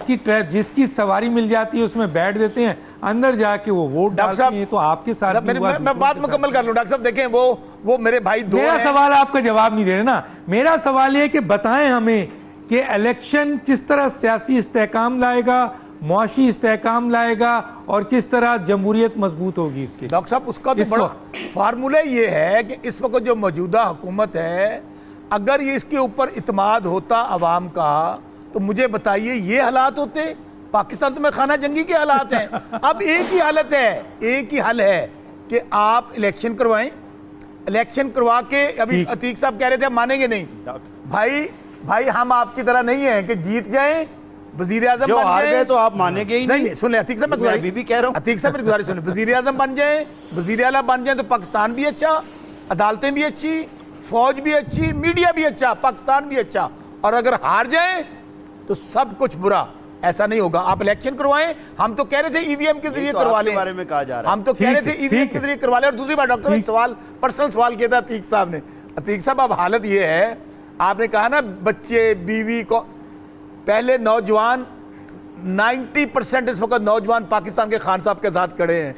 जिसकी सवारी मिल जाती है उसमें बैठ देते हैं, अंदर जाके वो वोट डालते हैं। तो आपके साथ मैं बात मुकम्मल कर लूं। डॉक्टर साहब देखें, वो मेरे भाई दो मेरा सवाल आपका जवाब नहीं दे रहे ना। मेरा सवाल ये कि बताएं हमें कि इलेक्शन किस तरह सियासी इस्तेहकाम लाएगा, मुआशी इस्तेहकाम लाएगा और किस तरह जमहूरियत मजबूत होगी इससे? डॉक्टर साहब उसका तो बड़ा फार्मूला ये है कि इस वक्त जो मौजूदा हुकूमत है, अगर ये इसके ऊपर इत्माद होता अवाम का, तो मुझे बताइए ये हालात होते? पाकिस्तान तो में खाना जंगी के हालात हैं। अब एक ही हालत है, एक ही हल है कि आप इलेक्शन करवाएं। इलेक्शन करवा के, अभी अतीक साहब कह रहे थे हम मानेंगे नहीं। भाई हम आपकी तरह नहीं है कि जीत जाएं, वजीर आजम बन जाए तो आप मानेंगे ही नहीं। सुन ले अतीक साहब, मैं अभी भी कह रहा हूं, अतीक साहब मेरी गुजारिश सुन, वजीर आजम बन जाए, वजीर आला बन जाए तो पाकिस्तान भी अच्छा, अदालतें भी अच्छी, फौज भी अच्छी, मीडिया भी अच्छा, पाकिस्तान भी अच्छा। और अगर हार जाए तो सब कुछ बुरा। ऐसा नहीं होगा। आप इलेक्शन करवाएं। हम तो कह रहे थे ईवीएम के जरिए करवा लें, बारे में कहा जा रहा है। हम तो कह रहे थे ईवीएम के जरिए करवा लें। और दूसरी बात डॉक्टर, एक सवाल, पर्सनल सवाल किया था अतीक साहब ने। अतीक साहब अब हालत ये है, आपने कहा ना बच्चे बीवी को, पहले नौजवान 90% इस वक्त नौजवान पाकिस्तान के खान साहब के साथ खड़े हैं,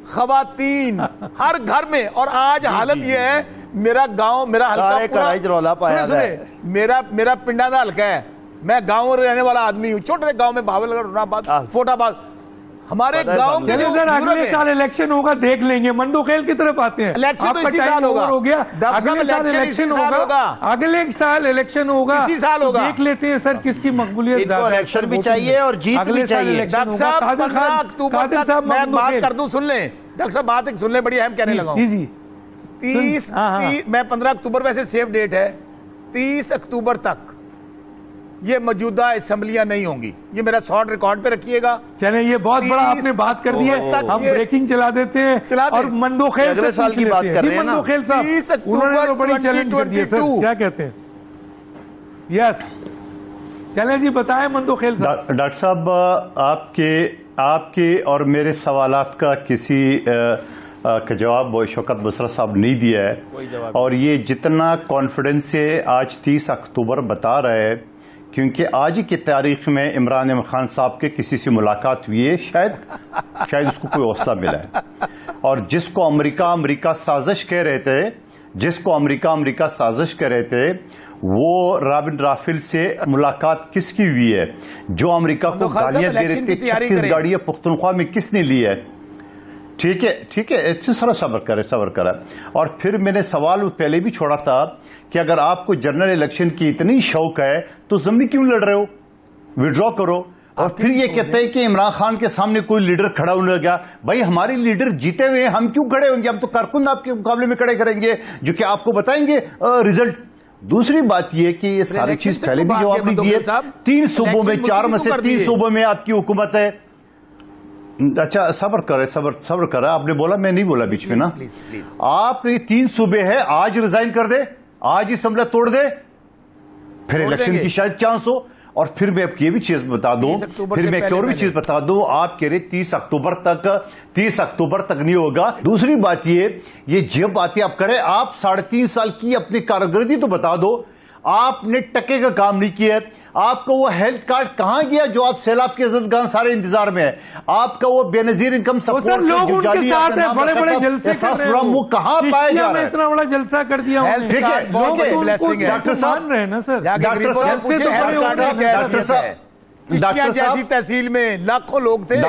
खवातीन हर घर में। और आज हालत ये है, मेरा गांव, मेरा हल्का मेरा पिंडा का हल्का है, मैं गांव में रहने वाला आदमी हूँ, छोटे से गांव में भावलगढ़, फोटाबाद, हमारे गांव के जो अगले साल इलेक्शन होगा, देख लेंगे। मंदोखेल की तरफ आते हैं। इलेक्शन तो इसी साल होगा, हो गया। अगले साल इलेक्शन होगा, अगले साल इलेक्शन होगा, इसी साल होगा। देख लेते हैं सर किसकी मकबूलियत ज्यादा है। इलेक्शन भी चाहिए और जीत भी चाहिए। डॉक्टर साहब 15 अक्टूबर तक मैं बात कर दूं, सुन लें डॉक्टर साहब, बात एक सुन लें, बड़ी अहम कहने लगा हूं। 30 मैं 15 अक्टूबर वैसे सेफ डेट है, 30 अक्टूबर तक ये मौजूदा असेंबलियां नहीं होंगी। ये मेरा शॉर्ट रिकॉर्ड पे रखिएगा। चले, ये बहुत बड़ा आपने बात कर दी है, हम ब्रेकिंग चला देते हैं और मंदोखेल से साल की बात कर रहे हैं ना। मंदोखेल साहब, 30 अक्टूबर बड़ी चैलेंज कर दिया सर, क्या कहते हैं? यस, चले जी बताएं मंदोखेल साहब। डॉक्टर साहब, आपके और मेरे सवालात का किसी का जवाब शौकत बसरा साहब नहीं दिया है। और ये जितना कॉन्फिडेंस से आज 30 अक्टूबर बता रहे हैं क्योंकि आज की तारीख में इमरान खान साहब के किसी से मुलाकात हुई है, शायद उसको कोई हौसला मिला है। और जिसको अमेरिका साजिश कह रहे थे, जिसको अमेरिका साजिश कर रहे थे, वो रॉबिन राफेल से मुलाकात किसकी हुई है? जो अमेरिका को गालियां दे रहे थे, 36 गाड़ियां पुख्तनख्वा में किसने ली है? ठीक है, सारा सब्र करें। और फिर मैंने सवाल पहले भी छोड़ा था कि अगर आपको जनरल इलेक्शन की इतनी शौक है तो ज़मीनी क्यों लड़ रहे हो? विड्रॉ करो। और फिर ये कहते हैं कि इमरान खान के सामने कोई लीडर खड़ा होने लगा। भाई हमारे लीडर जीते हुए हैं, हम क्यों खड़े होंगे? हम तो कारकुन आपके मुकाबले में खड़े करेंगे जो कि आपको बताएंगे रिजल्ट। दूसरी बात यह कि ये सारी चीज पहले भी जवाब नहीं दिए। 3 सूबों में, 4 में से 3 सूबों में आपकी हुकूमत है। अच्छा सब्र करे। आपने बोला, मैं नहीं बोला बीच में ना। आप ये 3 सूबे हैं, आज रिजाइन कर दे, आज ही असम्बली तोड़ दे, फिर इलेक्शन की शायद चांस हो। और फिर मैं ये भी चीज बता दूं, फिर मैं एक और भी चीज बता दूं, आप कह रहे 30 अक्टूबर तक नहीं होगा। दूसरी बात ये जब बातें आप करें, आप 3.5 साल की अपनी कारकर्दगी तो बता दो। आपने टके का काम नहीं किया। आपका वो हेल्थ कार्ड कहां गया जो आप सैलाब के इज्जतगान सारे इंतजार में है? आपका वो बेनजीर इनकम सपोर्ट लोग उनके साथ है, बड़े जलसे कर रहे हैं, वो कहां पाया जा रहा है? इतना बड़ा जलसा कर दिया। ठीक है, डॉक्टर साहब रहे ना सर, डॉक्टर साहब तहसील में लाखों लोग थे।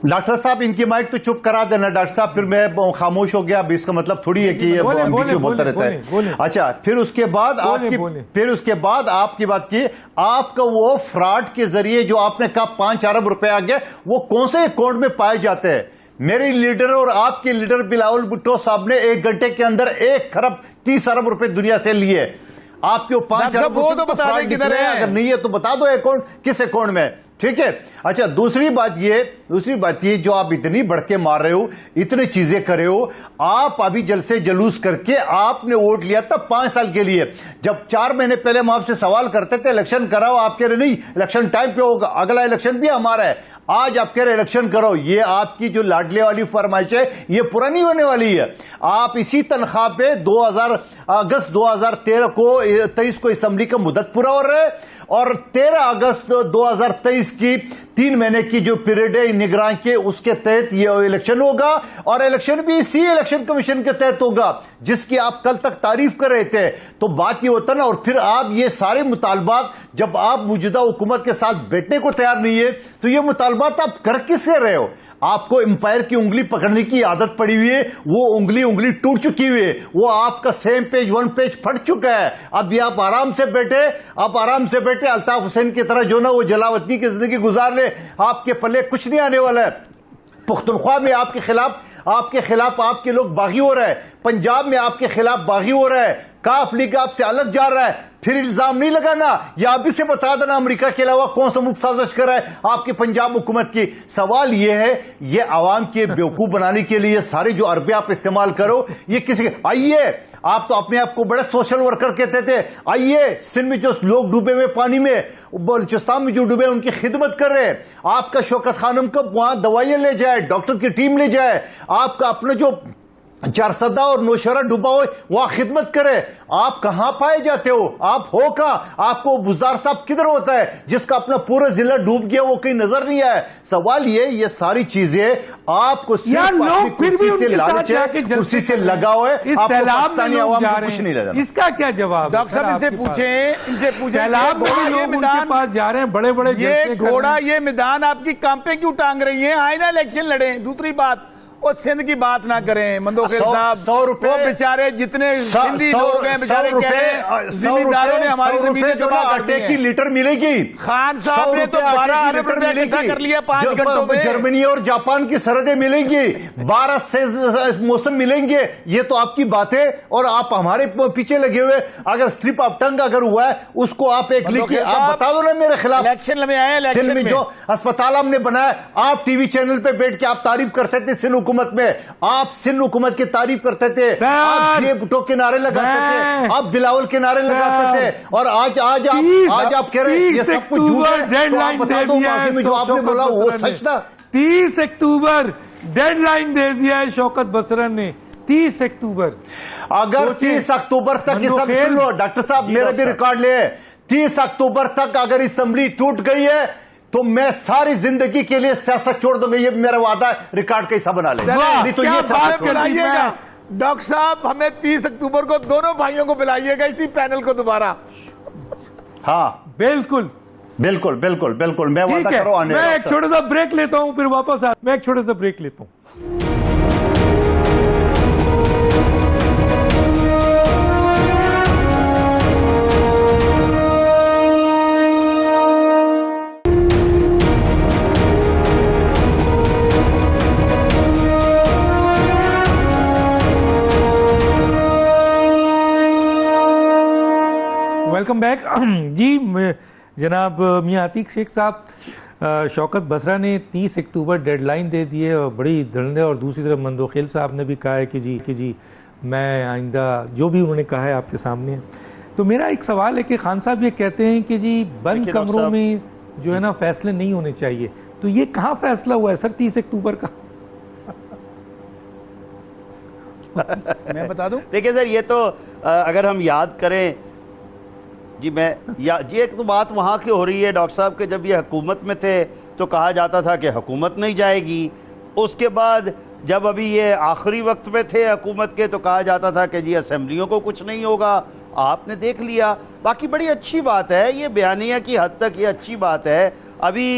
डॉक्टर साहब इनकी माइक तो चुप करा देना डॉक्टर साहब, फिर मैं खामोश हो गया। अब इसका मतलब थोड़ी है कि बोलता रहता है। अच्छा, फिर उसके बाद आपकी बात की, आपका वो फ्रॉड के जरिए जो आपने कहा 5 अरब रुपए आ गया, वो कौन से अकाउंट में पाए जाते हैं? मेरे लीडर और आपके लीडर बिलावल भुट्टो साहब ने 1 घंटे के अंदर 1 खरब 30 अरब रुपए दुनिया से लिए। आपके 5 अरब वो तो बता दें किधर है। अगर नहीं है तो बता दो अकाउंट, किस अकाउंट में। ठीक है। अच्छा, दूसरी बात ये जो आप इतनी बढ़के मार रहे हो, इतनी चीजें कर रहे हो, आप अभी जलसे जलूस करके आपने वोट लिया था 5 साल के लिए। जब 4 महीने पहले हम आपसे सवाल करते थे इलेक्शन कराओ, आप कह रहे नहीं इलेक्शन टाइम पे होगा, अगला इलेक्शन भी हमारा है। आज आप कह रहे इलेक्शन करो। ये आपकी जो लाडले वाली फरमाइश है ये पुरानी होने वाली है। आप इसी तनख्वाह पे अगस्त 2023 को असेंबली का मुद्दत पूरा हो रहा है, और 13 अगस्त 2023 की 3 महीने की जो पीरियड है निगरान के, उसके तहत ये इलेक्शन होगा। और इलेक्शन भी इसी इलेक्शन कमीशन के तहत होगा जिसकी आप कल तक तारीफ कर रहे थे। तो बात ये होता ना, और फिर आप ये सारे मुतालबात, जब आप मौजूदा हुकूमत के साथ बैठने को तैयार नहीं है तो ये मुतालबात आप कर किससे रहे हो? आपको एम्पायर की उंगली पकड़ने की आदत पड़ी हुई है, वो उंगली टूट चुकी हुई है, वो आपका सेम पेज 1 पेज फट चुका है। अब ये आप आराम से बैठे अल्ताफ हुसैन की तरह जो ना वो जलावतनी की जिंदगी गुजार ले, आपके पल्ले कुछ नहीं आने वाला है। पुख्तनख्वा में आपके खिलाफ आपके लोग बागी हो रहे हैं, पंजाब में आपके खिलाफ बागी हो रहा है, काफ लीग आपसे अलग जा रहा है। फिर इल्जाम नहीं लगाना, या आप इसे बता देना अमेरिका के अलावा कौन सा मुल्क साजिश कर रहा है आपकी पंजाब हुकूमत की। सवाल यह है, ये आवाम के बेवकूफ बनाने के लिए सारे जो अरबे आप इस्तेमाल करो, ये किसी आइए, आप तो अपने आप को बड़े सोशल वर्कर कहते थे। आइए, सिंध में जो लोग डूबे हुए पानी में, बलूचिस्तान में जो डूबे उनकी खिदमत कर रहे हैं। आपका शौकत खानम का वहां दवाइयां ले जाए, डॉक्टर की टीम ले जाए, आपका अपना जो चारसदा और नौशहरा डूबा हो वहां खिदमत करे। आप कहां पाए जाते हो? आप हो कहां? आपको बुजदार साहब किधर होता है जिसका अपना पूरा जिला डूब गया, वो कहीं नजर नहीं आया। सवाल ये सारी चीजें आपको कुर्सी से लगा हुआ है, पाकिस्तानी आवाम को कुछ नहीं लगा। इसका क्या जवाब? डॉक्टर साहब इनसे पूछे सैलाब मैदान पास जा रहे हैं, बड़े बड़े ये घोड़ा, ये मैदान आपकी कांपे क्यों टांग रही है? आए ना इलेक्शन लड़े। दूसरी बात, वो सिंध की बात ना करें मंदोखेल साहब, 100 रुपए वो बेचारे जितने सिंधी लोग हैं बेचारे कह रहे हैं जिम्मेदारों ने हमारी जमीनें तबाह कर दी की लीटर मिलेगी। खान साहब ने तो 12 अरब रुपया इकट्ठा कर लिया 5 घंटों में। जर्मनी और जापान की सरहदें मिलेंगी, 12 से मौसम मिलेंगे। ये तो आपकी बात है और आप हमारे पीछे लगे हुए। अगर स्लिप ऑफ टंग अगर हुआ है उसको आप एक लिखिए, आप बता दो ना मेरे खिलाफ। इलेक्शन में आए, इलेक्शन में जो अस्पताल हमने बनाया, आप टीवी चैनल पे बैठ के आप तारीफ करते थे सिंध हुकूमत में, आप सिंध हुकूमत की तारीफ करते थे, आप ये भुट्टो के नारे लगाते थे, आप बिलावल के नारे लगाते थे, और आज आप कह रहे हैं ये सब कुछ झूठ है। तो आप बता दो माफी में जो आपने बोला वो सच था। 30 अक्टूबर डेडलाइन दे दिया है शौकत बसरन ने, 30 अक्टूबर। अगर 30 अक्टूबर तक ये सब सुन लो डॉक्टर साहब, मेरे भी रिकॉर्ड ले, 30 अक्टूबर तक अगर असम्बली टूट गई है तो मैं सारी जिंदगी के लिए सियासत छोड़ दूंगा, ये मेरा वादा है। रिकॉर्ड का हिस्सा बना ले, नहीं तो क्या ये बात सियासत छोड़ बुलाइएगा डॉक्टर साहब, हमें 30 अक्टूबर को दोनों भाइयों को बुलाइएगा इसी पैनल को दोबारा। हाँ बिल्कुल बिल्कुल बिल्कुल बिल्कुल, मैं ठीक वादा है। करो आने मैं का। एक छोटा सा ब्रेक लेता हूं, फिर वापस मैं एक छोटा सा ब्रेक लेता हूं। वेलकम बैक जी। जनाब मियां अतीक शेख साहब, शौकत बसरा ने 30 अक्टूबर डेडलाइन दे दी है और बड़ी धड़ल्ले, और दूसरी तरफ मंदोखेल साहब ने भी कहा है कि जी मैं आइंदा जो भी उन्होंने कहा है आपके सामने है। तो मेरा एक सवाल है कि खान साहब ये कहते हैं कि जी बंद कमरों में जो है ना फैसले नहीं होने चाहिए, तो ये कहाँ फैसला हुआ है सर 30 अक्टूबर का? मैं बता दूं, देखिए सर, ये तो अगर हम याद करें जी, जी एक तो बात वहाँ की हो रही है डॉक्टर साहब के, जब ये हुकूमत में थे तो कहा जाता था कि हुकूमत नहीं जाएगी। उसके बाद जब अभी ये आखिरी वक्त में थे हुकूमत के तो कहा जाता था कि जी असेंबलियों को कुछ नहीं होगा। आपने देख लिया, बाकी बड़ी अच्छी बात है, ये बयानिया की हद तक ये अच्छी बात है। अभी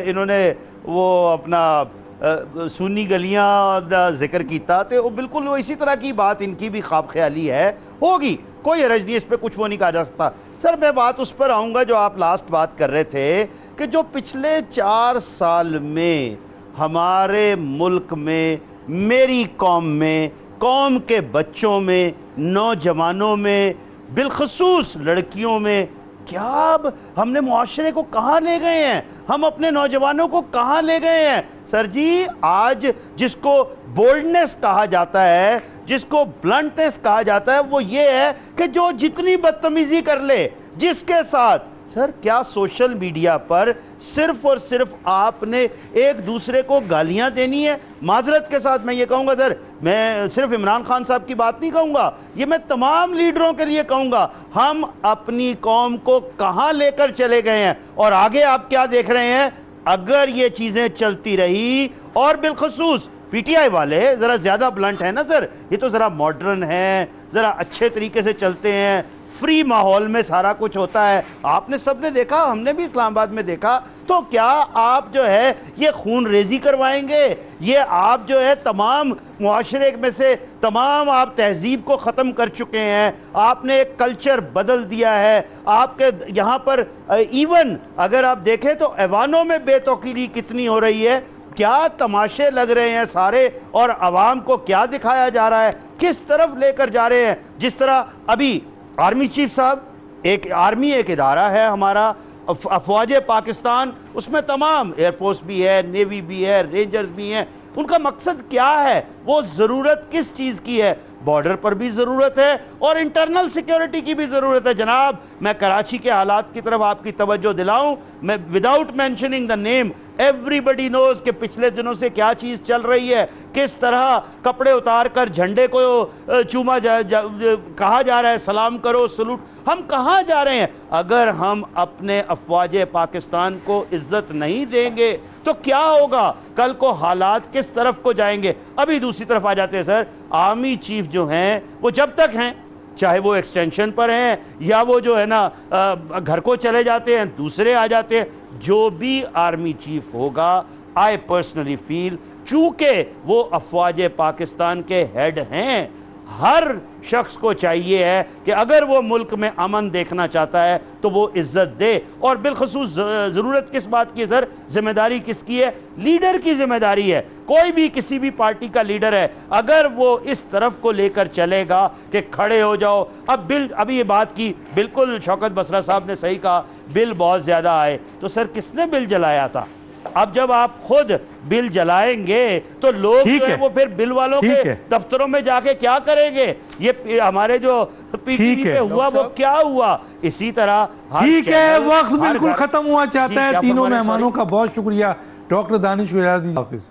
इन्होंने वो अपना सुन्नी गलियां का जिक्र किया, तो वो बिल्कुल वो इसी तरह की बात इनकी भी ख्वाब ख्याली है, होगी, कोई हरज नहीं, इस पर कुछ वो नहीं कहा जा सकता। सर मैं बात उस पर आऊँगा जो आप लास्ट बात कर रहे थे कि जो पिछले 4 साल में हमारे मुल्क में, मेरी कौम में, कौम के बच्चों में, नौजवानों में, बिलखसूस लड़कियों में, क्या अब हमने मुआशरे को कहाँ ले गए हैं, हम अपने नौजवानों को कहाँ ले गए हैं। सर जी आज जिसको बोल्डनेस कहा जाता है, जिसको ब्लंटनेस कहा जाता है, वो ये है कि जो जितनी बदतमीजी कर ले जिसके साथ। सर क्या सोशल मीडिया पर सिर्फ और सिर्फ आपने एक दूसरे को गालियां देनी है? माजरत के साथ मैं ये कहूंगा सर, मैं सिर्फ इमरान खान साहब की बात नहीं कहूंगा, ये मैं तमाम लीडरों के लिए कहूंगा, हम अपनी कौम को कहां लेकर चले गए हैं। और आगे आप क्या देख रहे हैं, अगर ये चीजें चलती रही, और बिलखसूस पीटीआई वाले जरा ज्यादा ब्लंट है ना सर, ये तो जरा मॉडर्न है, जरा अच्छे तरीके से चलते हैं, फ्री माहौल में सारा कुछ होता है, आपने सबने देखा, हमने भी इस्लामाबाद में देखा। तो क्या आप जो है ये खून रेजी करवाएंगे, ये आप जो है तमाम मुआशरे में से तमाम आप तहजीब को ख़त्म कर चुके हैं, आपने एक कल्चर बदल दिया है। आपके यहाँ पर इवन अगर आप देखें तो ऐवानों में बेतौकीरी कितनी हो रही है, क्या तमाशे लग रहे हैं सारे, और आवाम को क्या दिखाया जा रहा है, किस तरफ लेकर जा रहे हैं। जिस तरह अभी आर्मी चीफ साहब, एक आर्मी एक इदारा है हमारा, अफवाज पाकिस्तान, उसमें तमाम एयरफोर्स भी है, नेवी भी है, रेंजर्स भी हैं, उनका मकसद क्या है, वो ज़रूरत किस चीज़ की है। बॉर्डर पर भी ज़रूरत है और इंटरनल सिक्योरिटी की भी ज़रूरत है। जनाब मैं कराची के हालात की तरफ आपकी तवज्जो दिलाऊं, मैं without mentioning the name, everybody knows कि पिछले दिनों से क्या चीज़ चल रही है, किस तरह कपड़े उतार कर झंडे को चूमा कहा जा रहा है, सलाम करो, सलूट। हम कहाँ जा रहे हैं? अगर हम अपने अफवाज पाकिस्तान को इज्जत नहीं देंगे तो क्या होगा, कल को हालात किस तरफ को जाएंगे। अभी दूसरी तरफ आ जाते हैं सर, आर्मी चीफ जो हैं वो जब तक हैं, चाहे वो एक्सटेंशन पर हैं या वो जो है ना घर को चले जाते हैं, दूसरे आ जाते हैं, जो भी आर्मी चीफ होगा, आई पर्सनली फील, चूंकि वो अफवाज पाकिस्तान के हेड हैं, हर शख्स को चाहिए है कि अगर वो मुल्क में अमन देखना चाहता है तो वो इज्जत दे। और बिलखसूस ज़रूरत किस बात की है सर, जिम्मेदारी किसकी है? लीडर की जिम्मेदारी है। कोई भी किसी भी पार्टी का लीडर है, अगर वो इस तरफ को लेकर चलेगा कि खड़े हो जाओ। अब बिल, अभी ये बात की, बिल्कुल शौकत बसरा साहब ने सही कहा, बिल बहुत ज्यादा आए, तो सर किसने बिल जलाया था? अब जब आप खुद बिल जलाएंगे तो लोग जो है वो फिर बिल वालों के दफ्तरों में जाके क्या करेंगे? ये हमारे जो पीटीवी पे हुआ वो क्या हुआ? इसी तरह ठीक है, वक्त बिल्कुल खत्म हुआ चाहता है। तीनों मेहमानों का बहुत शुक्रिया। डॉक्टर दानिश हाफिज।